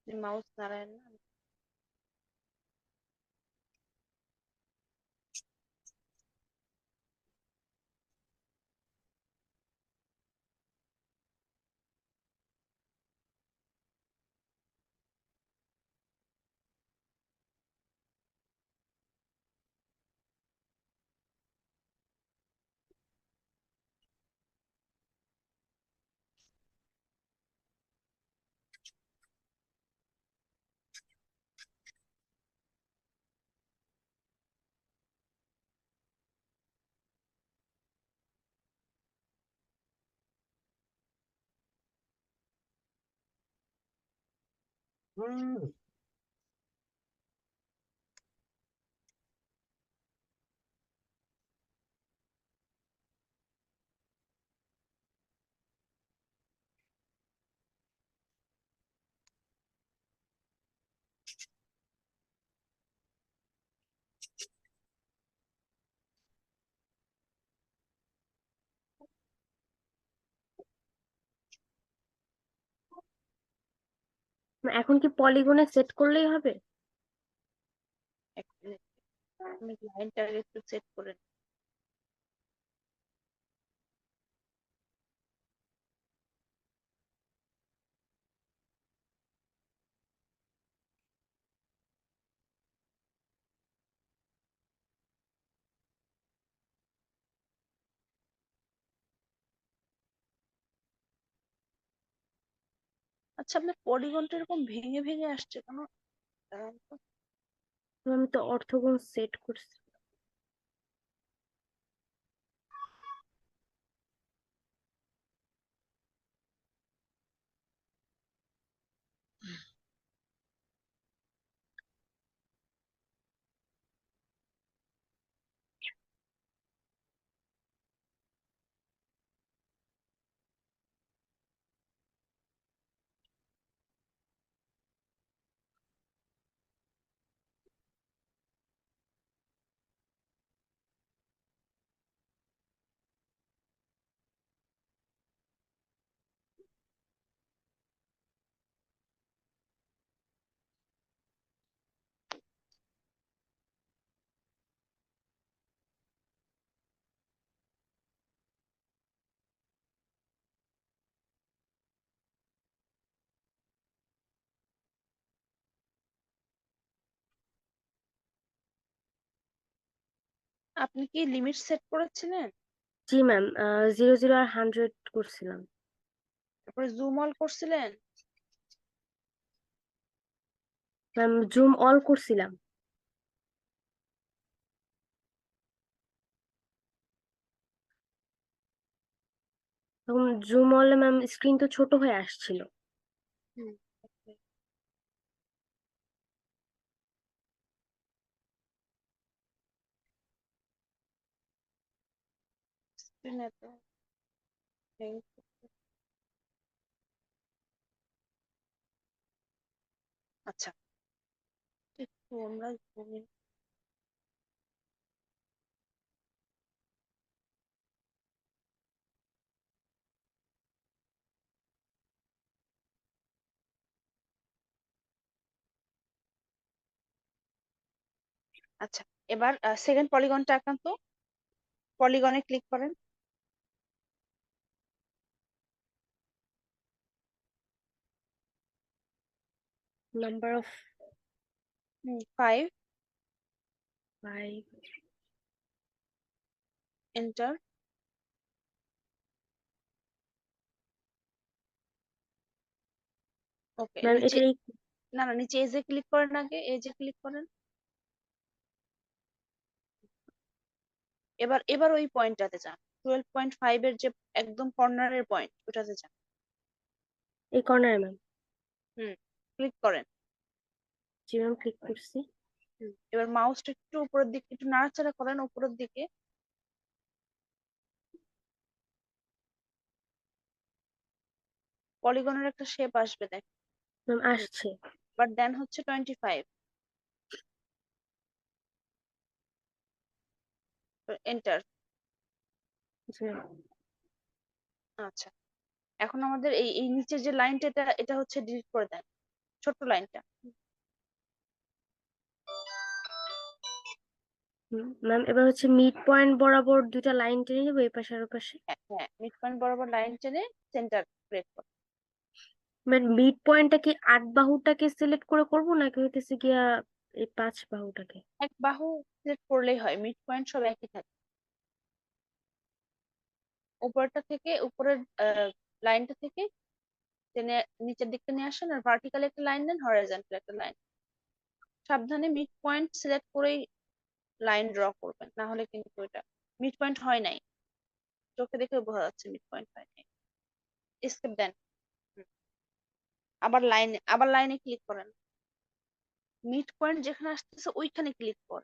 মাউস নাড়ায় না। এখন কি পলিগনে সেট করলেই হবে? এক মিনিট, আমি লাইনটা একটু সেট করে নিই। আচ্ছা, আপনার পলিগনটা এরকম ভেঙে ভেঙে আসছে কেন? দাঁড়ান তো। আমি তো অর্থগোণ সেট করছি। আপনি কি লিমিট সেট করেছিলেন? জি ম্যাম, 00 আর 100 করছিলাম। তারপরে জুম অল করছিলেন? ম্যাম জুম অল করছিলাম। তখন জুম অলে ম্যাম স্ক্রিন তো ছোট হয়ে আসছিল। হুম। স্ক্রিনে তো hang করছে। আচ্ছা, একটু আমরা zoom in। আচ্ছা, এবার সেকেন্ড পলিগনটা আঁকান তো। পলিগনে ক্লিক করেন। Number of 5, 5। Enter. Okay, ma'am নিচে। এটার এই না না, নিচে এজে ক্লিক করেন, আগে এজে ক্লিক করেন। এবার এবার ওই পয়েন্টটাতে যান, 12.5 এর যে একদম কর্নারের পয়েন্ট, ওটাতে যান। এই কর্নারে ম্যাম। ক্লিক করেন। জি ম্যাম ক্লিক করছি। এবার মাউসটা একটু উপরের দিকে একটু নাড়াচাড়া করেন উপরের দিকে। পলিগনের একটা শেপ আসবে দেখ, ম্যাম আসছে। বাট দেন হচ্ছে 25, এন্টার। জি ম্যাম। আচ্ছা, এখন আমাদের এই এই নিচের যে লাইনটা, এটা এটা হচ্ছে ডিলিট করে দেন, ছোট্ট লাইনটা। ম্যাম এবার হচ্ছে মিড পয়েন্ট বরাবর দুইটা লাইন টেনে নেবো এই পাশে আর ওই পাশে। হ্যাঁ হ্যাঁ, মিড পয়েন্ট বরাবর লাইন টেনে সেন্টার ক্রিয়েট করো। ম্যাম মিড পয়েন্টটা কি 8 বাহুটাকে সিলেক্ট করে করব নাকি হইতেছে গিয়া এই 5 বাহুটাকে? এক বাহু সিলেক্ট করলেই হয়, মিড পয়েন্ট সব একই থাকে। উপরেরটা থেকে, উপরের লাইনটা থেকে টেনে নিচের দিকে নিয়ে আসেন, আর ভার্টিক্যাল একটা লাইন দেন, হরাইজন্টাল একটা লাইন। সাবধানে মিড পয়েন্ট সিলেক্ট করেই লাইন ড্র করবেন, না হলে কিন্তু এটা মিড পয়েন্ট হয় নাই, চোখে দেখে বোঝা যাচ্ছে মিড পয়েন্ট হয় নাই। স্কেপ দেন। হুম, আবার লাইনে ক্লিক করেন, মিড পয়েন্ট যেখানে আসতেছে ওইখানে ক্লিক কর।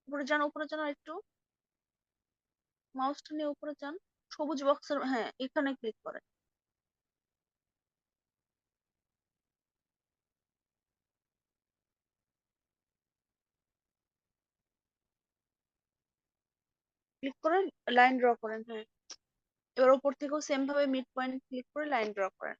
উপরে যান, উপরে যান, আর একটু মাউসটা নিয়ে উপরে যান, সবুজ বক্সের, হ্যাঁ এখানে ক্লিক করেন। ক্লিক করে লাইন ড্র করেন, হ্যাঁ। এবার উপর থেকেও সেম ভাবে মিড পয়েন্ট ক্লিক করে লাইন ড্র করেন।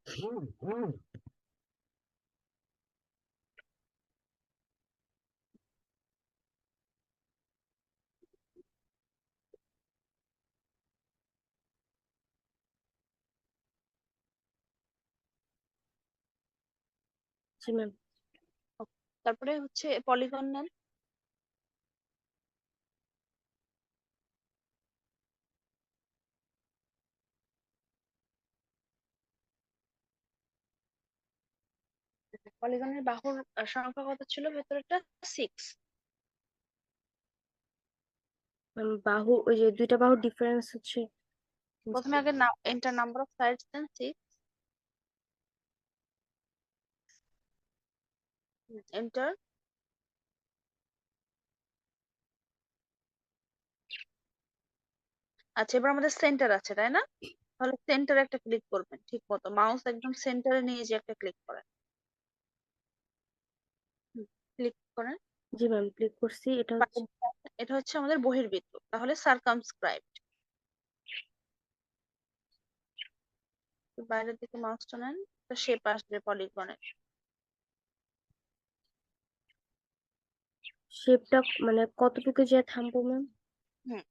জি ম্যাম। তারপরে হচ্ছে পলিগন নেন, পলিগনের বাহুর সংখ্যা কত ছিল ভেতরেটা? 6। ম্যাম বাহু ওই যে দুইটা বাহুর ডিফারেন্স হচ্ছে প্রথমে আগে এন্টার নাম্বার অফ সাইডস দেন 6, এন্টার। আচ্ছা, এবার আমাদের সেন্টার আছে তাই না? তাহলে সেন্টারে একটা ক্লিক করবেন, ঠিক মতো মাউস একদম সেন্টারে নিয়ে যে একটা ক্লিক করেন, ক্লিক করেন। জি ম্যাম ক্লিক করছি। এটা হচ্ছে এটা হচ্ছে আমাদের বহির্বৃত্ত, তাহলে সারকামস্ক্রাইবড। বাইরের দিকে মাউসটা নেন, একটা শেপ আসবে পলিগনের। শেপটা মানে কতটুকু যে থামবো ম্যাম?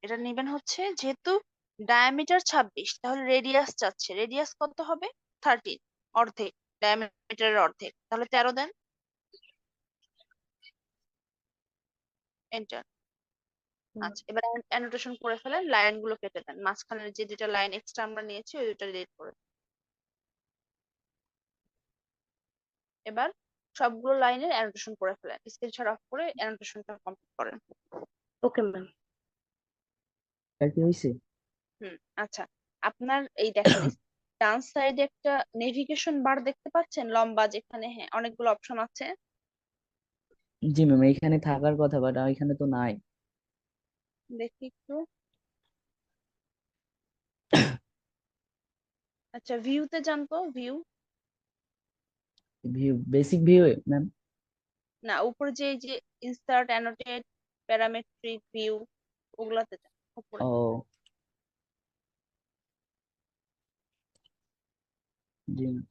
এটা নেবেন হচ্ছে, যেহেতু ডায়ামিটার 26, তাহলে রেডিয়াস চাচ্ছে, রেডিয়াস কত হবে? 13, অর্ধেক, ডায়ামিটারের অর্ধেক, তাহলে 13 দেন, এন্টার। আচ্ছা, এবার অ্যানোটেশন করে ফেলেন, লাইন গুলো কেটে দেন, মাঝখানের যে দুটা লাইন এক্সট্রা আমরা নিয়েছি ওই দুটা ডিলিট করে দেন। এবার সবগুলো লাইনের অ্যানোটেশন করে ফেলেন, স্ক্রিনশট অফ করে অ্যানোটেশনটা কমপ্লিট করেন। Okay ma'am. কি হয়েছে? আচ্ছা, আপনার এই দেখেন ডান সাইডে একটা নেভিগেশন বার দেখতে পাচ্ছেন লম্বা, যেখানে হ্যাঁ অনেকগুলো অপশন আছে। জি ম্যাম, এখানে থাকার কথা বাট এখানে তো নাই। দেখি একটু। আচ্ছা, ভিউতে যান তো, view. View, basic view ma'am. না, উপরে যে এই যে ইনসার্ট, অ্যানোটেট, প্যারামেট্রিক ভিউ, ওগুলাতে যান উপরে। ও জি ম্যাম।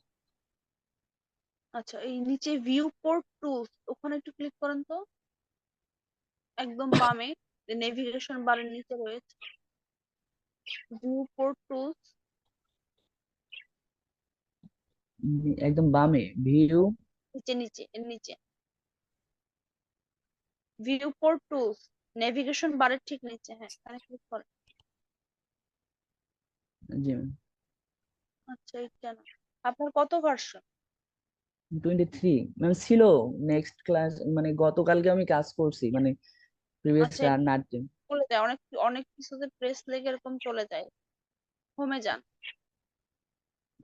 আচ্ছা, এই নিচে ভিউ পোর্ট টুলস, ওখানে একটু ক্লিক করেন তো, একদম বামে নেভিগেশন বারের নিচে রয়েছে ভিউ পোর্ট টুলস। একদম বামে ভিউ। নিচে নিচে এর নিচে ভিউ পোর্ট টুলস, নেভিগেশন বারের ঠিক নিচে, হ্যাঁ এখানে ক্লিক করেন। জি ম্যাম। আচ্ছা, এইটা না, আপনার কত ভার্সন? 23 ম্যাম ছিল। নেক্সট ক্লাস মানে গতকালকে আমি কাজ করছি, মানে প্রিভিয়াস আচ্ছা, রান্নার। চলে যায়, অনেক অনেক কিছুতে প্রেস লেগে এরকম চলে যায়, হোমে যান।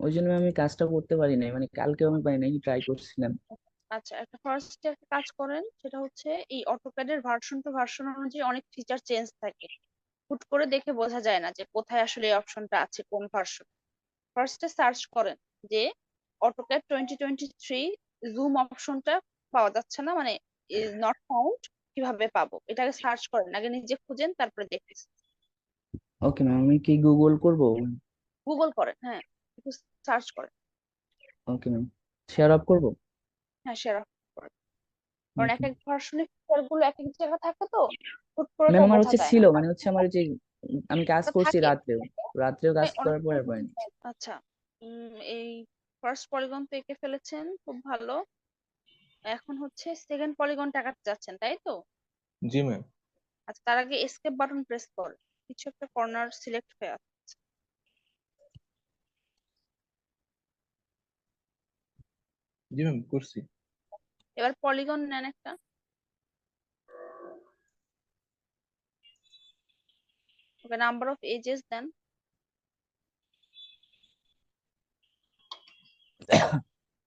ওই জন্য আমি কাজটা করতে পারি নাই, মানে কালকেও আমি পারি নাই, ট্রাই করছিলাম। আচ্ছা, ফার্স্টে একটা কাজ করেন, সেটা হচ্ছে এই অটোক্যাডের ভার্সন টু ভার্সন অনুযায়ী অনেক ফিচার চেঞ্জ থাকে। হুট করে দেখে বোঝা যায় না যে কোথায় আসলে এই অপশনটা আছে, কোন ভার্সন। ফার্স্টে সার্চ করেন যে অটোক্যাড 2023 জুম অপশনটা পাওয়া যাচ্ছে না, মানে ইজ নট ফাউন্ড, কিভাবে পাবো এটাকে সার্চ করেন, আগে নিজে খুঁজেন তারপরে দেখতেছি। ওকে ম্যাম, আমি কি গুগল করব? গুগল করেন, হ্যাঁ, একটু সার্চ করেন। ওকে ম্যাম, শেয়ার অফ করব? হ্যাঁ, শেয়ার করেন, কারণ এক ওকে এক ভার্সনের ফিচার গুলো এক এক জায়গা থাকে তো, হুট করে তো ম্যাম, আমার বোঝা হচ্ছে যায় ছিল, না। মানে হচ্ছে আমার যে আমি কাজ ওটা করছি থাকে, রাত্রেও, রাত্রেও কাজ হ্যাঁ, অনেক করার পরে আর পারিনি। আচ্ছা। এই ফার্স্ট পলিগন তো এঁকে ফেলেছেন, খুব ভালো। এখন হচ্ছে সেকেন্ড পলিগনটা আঁকাতে যাচ্ছেন, তাই তো? জি ম্যাম। আচ্ছা, তার আগে এসকেপ বাটন প্রেস করুন, কিছু একটা কর্নার সিলেক্ট হয়ে আসছে। জি ম্যাম, করছি। এবার পলিগন নেন একটা, ওকে নাম্বার অফ এজেস দেন,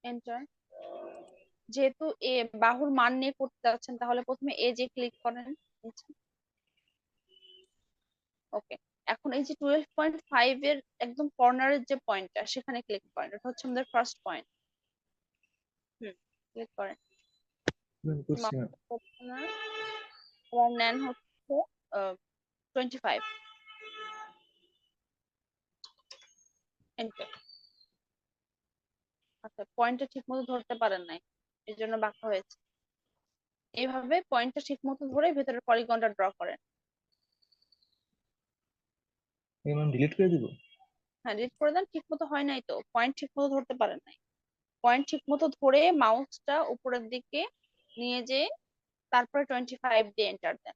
এন্টার। যেহেতু বাহুর মান নিয়ে করতে যাচ্ছেন, তাহলে প্রথমে এজে ক্লিক করেন। ওকে, এখন এই যে 12.5 এর একদম কর্নারের যে পয়েন্টটা, সেখানে ক্লিক করেন, এটা হচ্ছে আমাদের ফার্স্ট পয়েন্ট। ক্লিক করেন। ম্যাম, করছি Mouse ম্যাম। হচ্ছে না, এবার নেন হচ্ছে 25, এন্টার। আচ্ছা, পয়েন্টটা ঠিক মতো ধরতে পারেন নাই, এই জন্য বাঁকা হয়েছে। এইভাবে পয়েন্টটা ঠিক মতো ধরে ভেতরের পলিগনটা ড্র করেন। এই ম্যাম, ডিলিট করে দিব? হ্যাঁ, ডিলিট করে দেন, ঠিক মতো হয় নাই তো, পয়েন্ট ঠিক মতো ধরতে পারেন নাই। পয়েন্ট ঠিক মতো ধরে মাউসটা উপরের দিকে নিয়ে যেয়ে তারপরে 25 দিয়ে এন্টার দেন।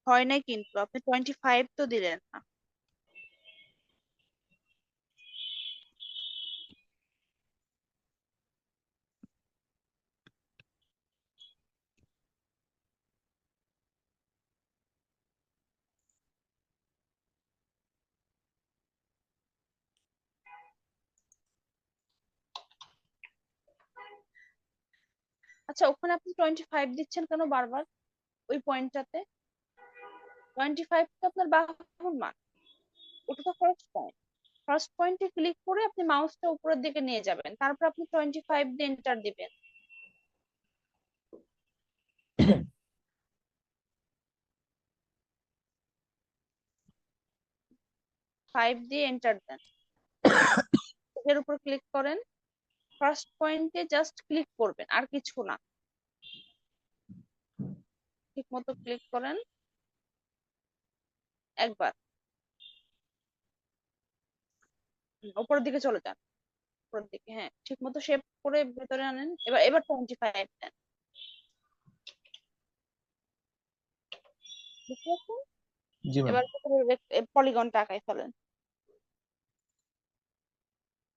হয় নাই, কিন্তু আপনি 25 তো দিলেন না। আচ্ছা, ওখানে আপনি 25 দিচ্ছেন কেন বারবার ওই পয়েন্টটাতে? 25 তো আপনার বাহুর মান, ওটা তো ফার্স্ট পয়েন্ট। ফার্স্ট পয়েন্টে ক্লিক করে আপনি মাউসটা উপরের দিকে নিয়ে যাবেন, তারপর আপনি 25 দিয়ে এন্টার দিবেন। 5 দিয়ে এন্টার দেন, এর উপর ক্লিক করেন, ফার্স্ট পয়েন্টে জাস্ট ক্লিক করবেন, আর কিছু না। ঠিক মতো ক্লিক করেন একবার, উপরের দিকে চলে যান, উপরের দিকে, হ্যাঁ, ঠিক মতো শেপ করে ভেতরে আনেন। এবার এবার 25 দেন, বুঝতে পারছেন? জি ম্যাম। এবার পলিগনটা আঁকাই ফেলেন।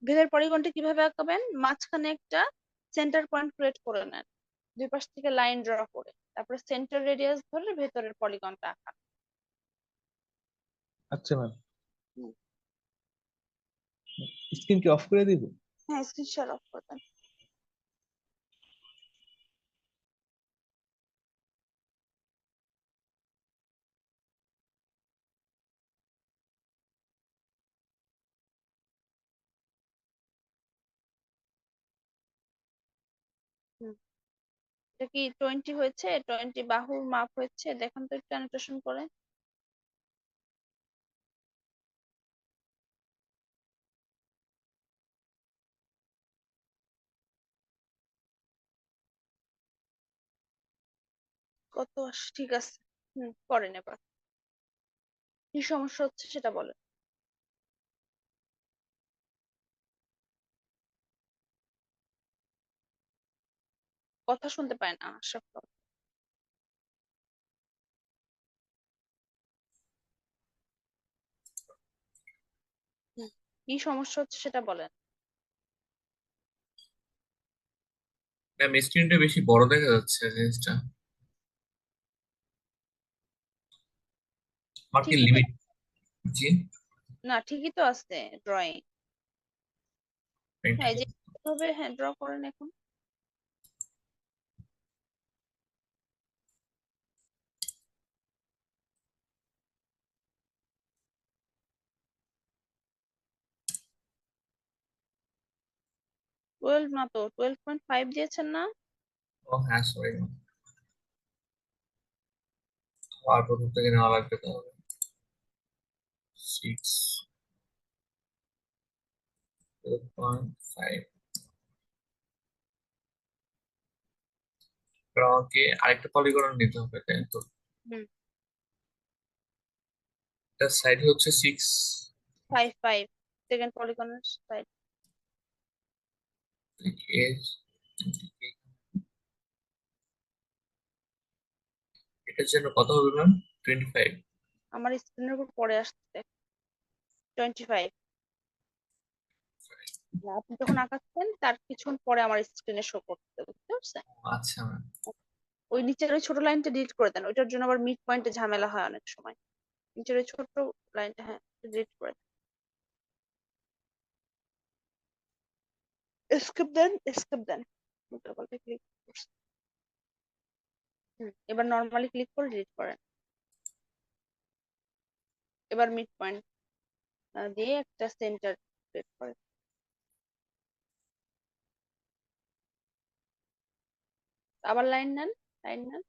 ভেতরের পলিগনটা কিভাবে আঁকাবেন? মাঝখানে একটা সেন্টার পয়েন্ট ক্রিয়েট করে নেন, দুই পাশ থেকে লাইন ড্র করে, তারপরে সেন্টার রেডিয়াস ধরে ভেতরের পলিগনটা আঁকান। আচ্ছা ম্যাম, হুম, স্ক্রিন কি অফ করে দিব? হ্যাঁ, স্ক্রিন শেয়ার অফ করে দেন। হুম, এটা কি 20 হয়েছে? 20 বাহুর মাপ হয়েছে? দেখেন তো একটু অ্যানোটেশন করে। কত ঠিক আছে, করেন এবার। কি সমস্যা হচ্ছে সেটা বলেন। কথা শুনতে পায় না আশরাফ বাবু। হুম, কি সমস্যা হচ্ছে সেটা বলেন। ম্যাম স্ক্রিনটা বেশি বড় দেখা যাচ্ছে জিনিসটা। আমার কি ঠিকই তো, লিমিট? জি, না ঠিকই তো আছে ড্রয়িং। হ্যাঁ, এই যে এভাবে হ্যাঁ ড্র করেন এখন। টুয়েলভ না তো, 12.5 দিয়েছেন না? ও হ্যাঁ সরি, আর প্রথম থেকে নেওয়া লাগবে তাহলে। 6.5। আমাকে আরেকটা পলিগন নিতে হবে, তাই তো? হুম, এটার সাইড হচ্ছে 6। 5 সেকেন্ড পলিগনের সাইড। এটার জন্য কত হবে ম্যাম? 25। আমার স্ক্রিনের উপর পড়ে আসছে 25। আপনি যখন আঁকাচ্ছেন তার কিছুক্ষণ পরে আমার স্ক্রিনে শো করতে, বুঝতে পারছেন? আচ্ছা ম্যাম। ওই নিচের ওই ছোট লাইনটা ডিলিট করে দেন, ওইটার জন্য আবার মিড পয়েন্টে ঝামেলা হয় অনেক সময়। নিচের ওই ছোট লাইনটা হ্যাঁ ডিলিট করে দেন। স্কিপ দেন, স্কিপ দেন। উল্টাপাল্টা ক্লিক করছে। এবার নর্মালি ক্লিক করে ডিলিট করেন। এবার মিড পয়েন্ট দিয়ে একটা সেন্টার ক্রিয়েট করেন। আবার লাইন নেন, লাইন নেন।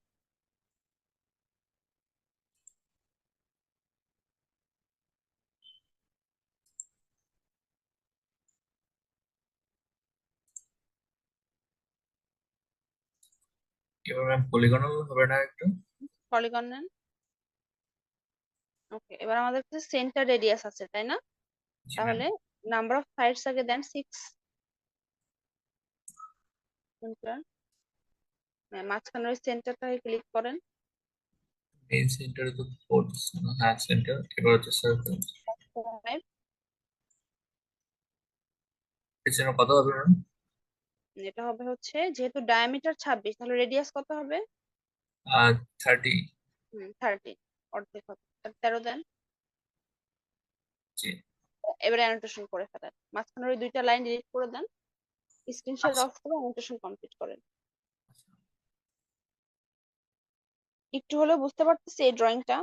এবার ম্যাম পলিগনাল হবে না একটু? পলিগন নেন। ওকে, এবার আমাদের কাছে সেন্টার রেডিয়াস আছে তাই না? জি ম্যাম। তাহলে নাম্বার অফ সাইডস আগে দেন 6। মাঝখানে ওই সেন্টারটাকে ক্লিক করেন। মেইন সেন্টারে তো 4, হ্যাঁ সেন্টার। এবার হচ্ছে সার্কেল। 5। এর জন্য কত হবে ম্যাম? এটা হবে হচ্ছে যেহেতু ডায়ামিটার 26, তাহলে রেডিয়াস কত হবে? 30। 30, অর্ধেক হবে। 13 দেন। জি। এবারে অ্যানোটেশন করে ফেলেন, মাঝখানে ওই দুইটা লাইন ডিলিট করে দেন। স্ক্রিনশট আচ্ছা। অফ করে অ্যানোটেশন কমপ্লিট করেন। একটু হলেও বুঝতে পারতেছি এই ড্রয়িংটা?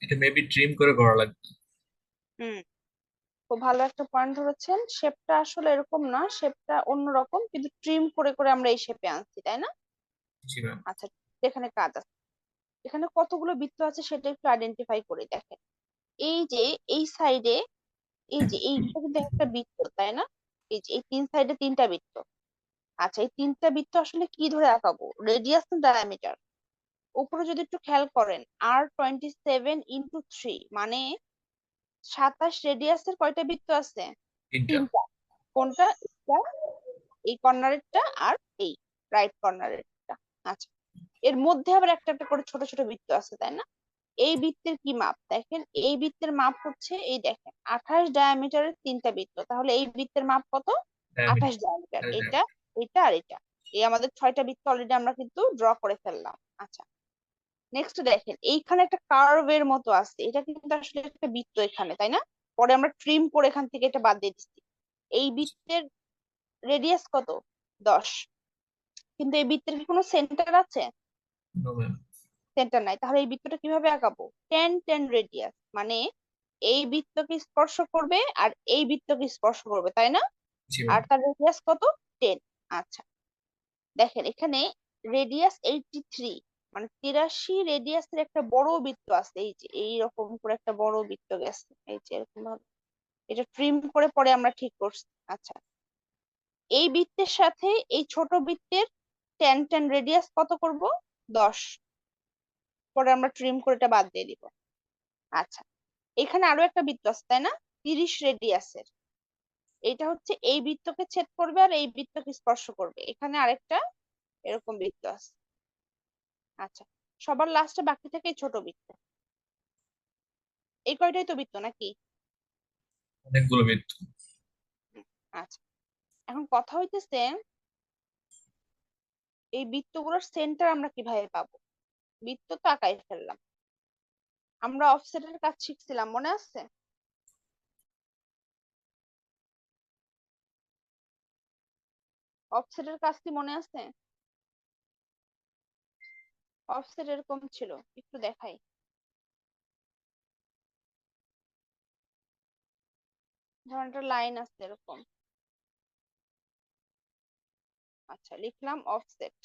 এটা মেবি ট্রিম করে করা লাগবে। হুম, খুব ভালো একটা পয়েন্ট ধরেছেন। শেপটা আসলে এরকম না, শেপটা অন্যরকম, কিন্তু ট্রিম করে করে আমরা এই শেপে আনছি তাই না? জি ম্যাম। আচ্ছা, এখানে কাজ আছে। এখানে কতগুলো বৃত্ত আছে সেটা একটু আইডেন্টিফাই করে দেখেন। এই যে এই সাইডে, এই যে এইটা কিন্তু একটা বৃত্ত তাই না? এই যে এই 3 সাইডে 3টা বৃত্ত। আচ্ছা, এই 3টা বৃত্ত আসলে কি ধরে আঁকাবো, রেডিয়াস না ডায়ামিটার? উপরে যদি একটু খেয়াল করেন, R27 × 3 মানে 27 রেডিয়াসের কয়টা বৃত্ত আছে? 3টা। 3টা। কোনটা? এটা, এই কর্নারেরটা, আর এই রাইট কর্নারেরটা। আচ্ছা, এর মধ্যে আবার একটা একটা করে ছোট ছোট বৃত্ত আছে তাই না? এই বৃত্তের কি মাপ দেখেন, এই বৃত্তের মাপ হচ্ছে এই দেখেন 28 ডায়ামিটারের 3টা বৃত্ত, তাহলে এই বৃত্তের মাপ কত? 28 ডায়ামিটার। এটা, এটা আর এটা, এই আমাদের 6টা বৃত্ত অলরেডি আমরা কিন্তু ড্র করে ফেললাম। আচ্ছা, নেক্সট দেখেন এইখানে একটা কার্ভের মতো আছে, এটা কিন্তু আসলে একটা বৃত্ত এখানে তাই না? পরে আমরা ট্রিম করে এখান থেকে এটা বাদ দিয়ে দিচ্ছি। এই বৃত্তের রেডিয়াস কত? 10। কিন্তু এই বৃত্তের কি কোনো সেন্টার আছে? No ma'am. সেন্টার নাই, তাহলে এই বৃত্তটা কিভাবে আঁকাবো? 10 রেডিয়াস, মানে এই বৃত্তকে স্পর্শ করবে আর এই বৃত্তকে স্পর্শ করবে তাই না? জি আর ম্যাম। তার রেডিয়াস কত? 10। আচ্ছা, দেখেন এখানে রেডিয়াস 83, মানে 83 রেডিয়াসের একটা বড় বৃত্ত আছে, এই যে এইরকম করে একটা বড় বৃত্ত গেছে, এই যে এরকম ভাবে। এটা ট্রিম করে পরে আমরা ঠিক করছি। আচ্ছা, এই বৃত্তের সাথে এই ছোট বৃত্তের টেন রেডিয়াস কত করব? 10। পরে আমরা ট্রিম করে এটা বাদ দিয়ে দিব। আচ্ছা, এখানে আরো একটা বৃত্ত আছে তাই না, 30 রেডিয়াসের। এটা হচ্ছে এই বৃত্তকে ছেদ করবে আর এই বৃত্তকে স্পর্শ করবে। এখানে আরেকটা এরকম বৃত্ত আছে। আচ্ছা, সবার লাস্টে বাকি থাকে এই ছোট বৃত্ত। এই কয়টাই তো বৃত্ত নাকি? অনেকগুলো বৃত্ত। আচ্ছা, এখন কথা হইতেছে এই বৃত্তগুলোর সেন্টার আমরা কিভাবে পাবো? বৃত্ত তো আঁকাই ফেললাম, আমরা অফসেটের কাজ শিখছিলাম, মনে আছে? অফসেটের কাজ কি মনে আছে? অফসেট এরকম ছিল, একটু দেখাই। ধরেন একটা লাইন আছে এরকম। আচ্ছা, লিখলাম অফসেট,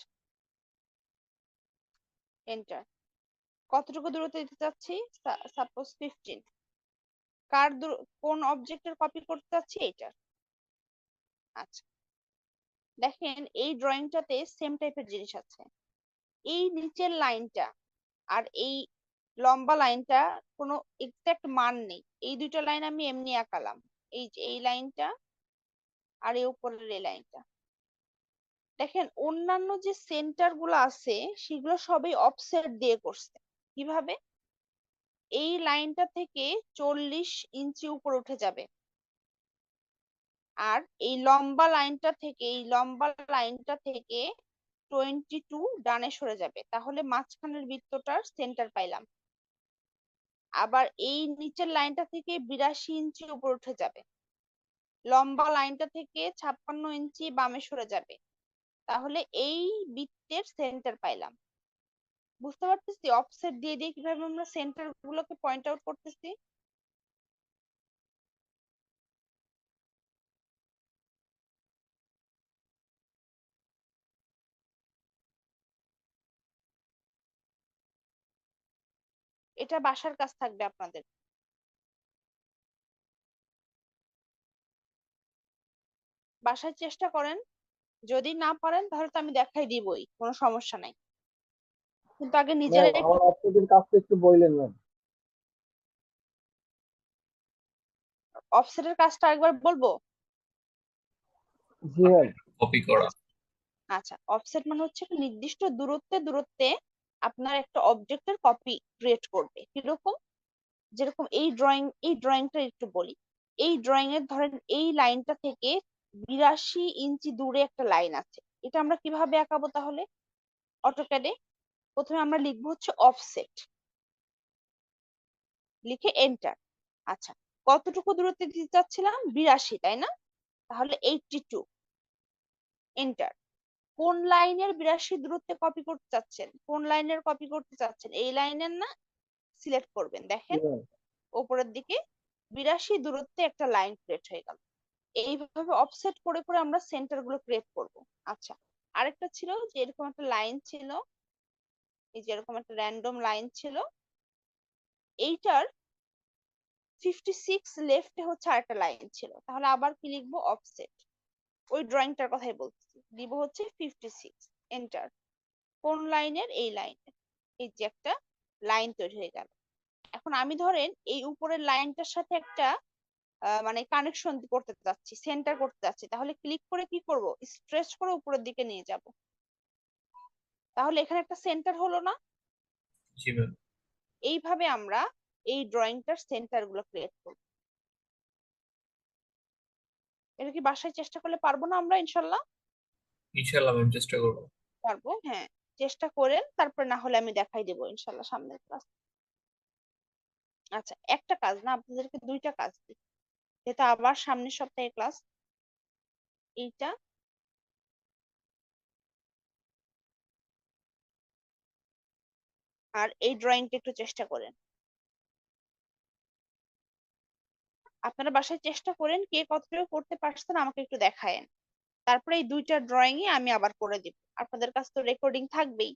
এন্টার। কতটুকু দূরত্ব দিতে চাচ্ছি? সাপোজ 15। কোন অবজেক্টের কপি করতে চাচ্ছি? এইটার। আচ্ছা, দেখেন এই ড্রয়িংটাতে সেম টাইপের জিনিস আছে। এই নিচের লাইনটা আর এই লম্বা লাইনটা কোনো এক্সাক্ট মান নেই। এই দুইটা লাইন আমি এমনি আঁকালাম, এই যে এই লাইনটা আর এই উপরের এই লাইনটা। দেখেন অন্যান্য যে সেন্টার গুলো আছে সেগুলো সবই অফসেট দিয়ে করছে। কিভাবে? এই লাইনটা থেকে 40 ইঞ্চি উপরে উঠে যাবে, আর এই লম্বা লাইনটা থেকে 22 ডানে সরে যাবে। তাহলে মাঝখানের বৃত্তটার সেন্টার পাইলাম। আবার এই নিচের লাইনটা থেকে 82 ইঞ্চি উপরে উঠে যাবে, লম্বা লাইনটা থেকে 56 ইঞ্চি বামে সরে যাবে। তাহলে এই বৃত্তের সেন্টার পাইলাম। বুঝতে পারতেছি অফসেট দিয়ে দিয়ে কিভাবে আমরা সেন্টার গুলোকে পয়েন্ট আউট করতেছি। এটা বাসার কাজ থাকবে আপনাদের। বাসায় চেষ্টা করেন, যদি না পারেন তাহলে তো আমি দেখাই দিবই, কোনো সমস্যা নাই, কিন্তু আগে ম্যাম নিজেরাই আমার অফসেটের কাজটা একটু বললেন ম্যাম। অফসেটের কাজটা একবার বলবো। জি ম্যাম। কপি করা। আচ্ছা, অফসেট মানে হচ্ছে একটা নির্দিষ্ট দূরত্বে আপনার একটা অবজেক্টের কপি ক্রিয়েট করবে। কিরকম? যেরকম এই ড্রয়িংটা একটু বলি। এই ড্রয়িং এর ধরেন এই লাইনটা থেকে 82 ইঞ্চি দূরে একটা লাইন আছে। এটা আমরা কিভাবে আঁকাবো তাহলে? অটোক্যাডে প্রথমে আমরা লিখবো হচ্ছে অফসেট, লিখে এন্টার। আচ্ছা, কতটুকু দূরত্বে দিতে চাচ্ছিলাম? 82, তাই না? তাহলে 82, এন্টার। কোন লাইনের 82 দূরত্বে কপি করতে চাচ্ছেন? কোন লাইনের কপি করতে চাচ্ছেন? এই লাইনের না? সিলেক্ট করবেন। দেখেন উপরের দিকে 82 দূরত্বে একটা লাইন ক্রিয়েট হয়ে গেল। এইভাবে অফসেট করে করে আমরা সেন্টার গুলো ক্রিয়েট করব। আচ্ছা, আরেকটা ছিল যে এরকম একটা লাইন ছিল, এই যে এরকম একটা র্যান্ডম লাইন ছিল, এইটার 56 লেফটে হচ্ছে আরেকটা লাইন ছিল। তাহলে আবার কি লিখবো? অফসেট। ওই ড্রয়িংটার কথাই বলছি, দিব হচ্ছে 56, এন্টার। কোন লাইনের? এই লাইনের। এই যে একটা লাইন তৈরি হয়ে গেল। এখন আমি ধরেন এই উপরের লাইনটার সাথে একটা মানে কানেকশন করতে চাচ্ছি, সেন্টার করতে চাচ্ছি, তাহলে ক্লিক করে কি করব? স্ট্রেচ করে উপরের দিকে নিয়ে যাব। তাহলে এখানে একটা সেন্টার হলো না? জি ম্যাম। এইভাবে আমরা এই ড্রয়িংটার সেন্টার গুলো ক্রিয়েট করব। এটা কি বাসায় চেষ্টা করলে পারবো না আমরা? ইনশাল্লাহ ইনশাল্লাহ ম্যাম, চেষ্টা করবো। পারবো। হ্যাঁ, চেষ্টা করেন, তারপর না হলে আমি দেখাই দেবো ইনশাল্লাহ সামনের ক্লাস। আচ্ছা, একটা কাজ না, আপনাদেরকে দুইটা কাজ দিই, যেটা আবার সামনের সপ্তাহে ক্লাস। এইটা আর এই ড্রয়িংটা একটু চেষ্টা করেন। আপনারা বাসায় চেষ্টা করেন, কে কতটুকু করতে পারছেন আমাকে একটু দেখায়েন। তারপরে এই দুইটা ড্রয়িং আমি আবার করে দিব। আপনাদের কাছে তো রেকর্ডিং থাকবেই,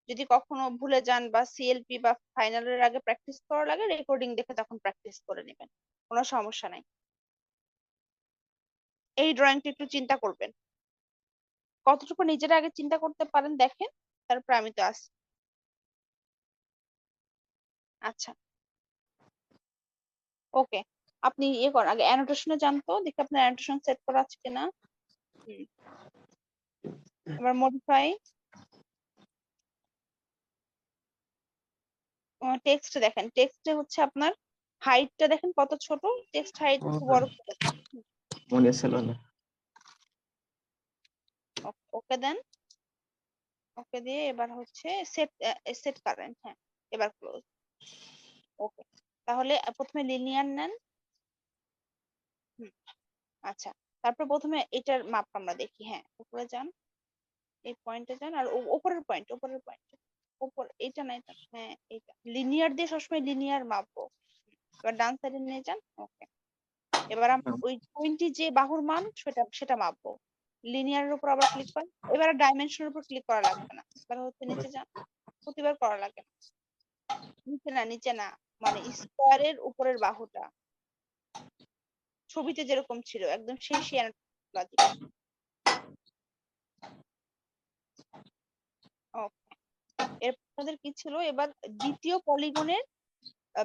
যদি কখনো ভুলে যান বা সিএলপি বা ফাইনালের আগে প্র্যাকটিস করা লাগে, রেকর্ডিং দেখে তখন প্র্যাকটিস করে নেবেন, কোনো সমস্যা নাই। এই ড্রয়িংটা একটু চিন্তা করবেন, কতটুকু নিজেরা আগে চিন্তা করতে পারেন দেখেন, তারপর আমি তো আসি। আচ্ছা, ওকে, আপনি ইয়ে করেন আগে, অ্যানোটেশনে যান তো, দেখি আপনার অ্যানোটেশন সেট করা আছে কিনা। এবার মডিফাই টেক্সট দেখেন, টেক্সটে হচ্ছে আপনার হাইটটা দেখেন কত ছোট, টেক্সট হাইট একটু বড় করে দেন। মনে ছিল না। ওকে দেন, ওকে দিয়ে এবার হচ্ছে সেট সেট কারেন্ট, হ্যাঁ এবার ক্লোজ। ওকে, তাহলে প্রথমে লিনিয়ার নেন। আচ্ছা, তারপর প্রথমে এটার মাপ আমরা দেখি, হ্যাঁ উপরে যান, এই পয়েন্টে যান, আর উপরের পয়েন্ট, উপর এইটা না এটা, হ্যাঁ এইটা লিনিয়ার দিয়ে সবসময় লিনিয়ার মাপবো। এবার ডান সাইডে নিয়ে যান। ওকে, এবার আমরা ওই 20 যে বাহুর মান সেটা মাপবো। লিনিয়ারের উপর আবার ক্লিক করেন, এবার ডাইমেনশনের উপর ক্লিক করা লাগবে না, এবার হচ্ছে নিচে যান, প্রতিবার করা লাগে না, নিচে না, মানে স্কোয়ারের উপরের বাহুটা ছবিতে যেরকম ছিল একদম সেই দিবেন। ওকে, এরপর আমাদের কি ছিল, এবার দ্বিতীয় পলিগনের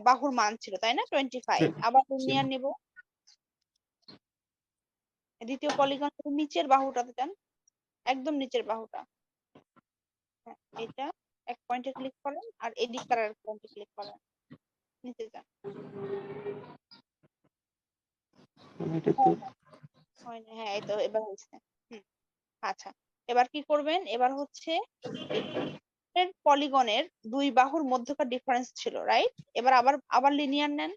বাহুর মান ছিল তাই না 25, আবার লিনিয়ার নিব, দ্বিতীয় পলিগন নিচের বাহুটাতে যান, একদম নিচের বাহুটা, হ্যাঁ এটা এক পয়েন্টে ক্লিক করেন, আর এদিক কার পয়েন্টে ক্লিক করেন, নিচে যান। হয় না, হ্যাঁ এই তো এবার হয়েছে। আচ্ছা, এবার কি করবেন, এবার হচ্ছে পলিগনের দুই বাহুর মধ্যকার ডিফারেন্স ছিল, রাইট? এবার আবার লিনিয়ার নেন,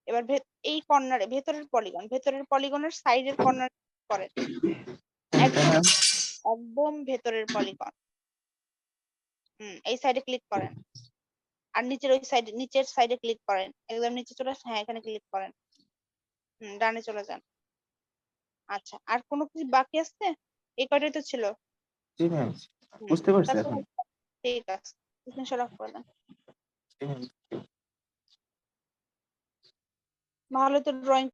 এবার এই কর্নারে ভেতরের পলিগনের সাইডের কর্নার করেন, একদম ভেতরের পলিগন, এই সাইডে ক্লিক করেন, আর নিচের সাইডে ক্লিক করেন, একদম নিচে চলে আসেন, হ্যাঁ এখানে ক্লিক করেন, ডানে চলে যান। আচ্ছা, আর কোনো কিছু বাকি আছে? এই কয়টাই তো ছিল। জি ম্যাম, হুম, বুঝতে পারছি তারপর এখন। ঠিক আছে, সরাফ করে দেন। জি ম্যাম। ভালো তো ড্রয়িং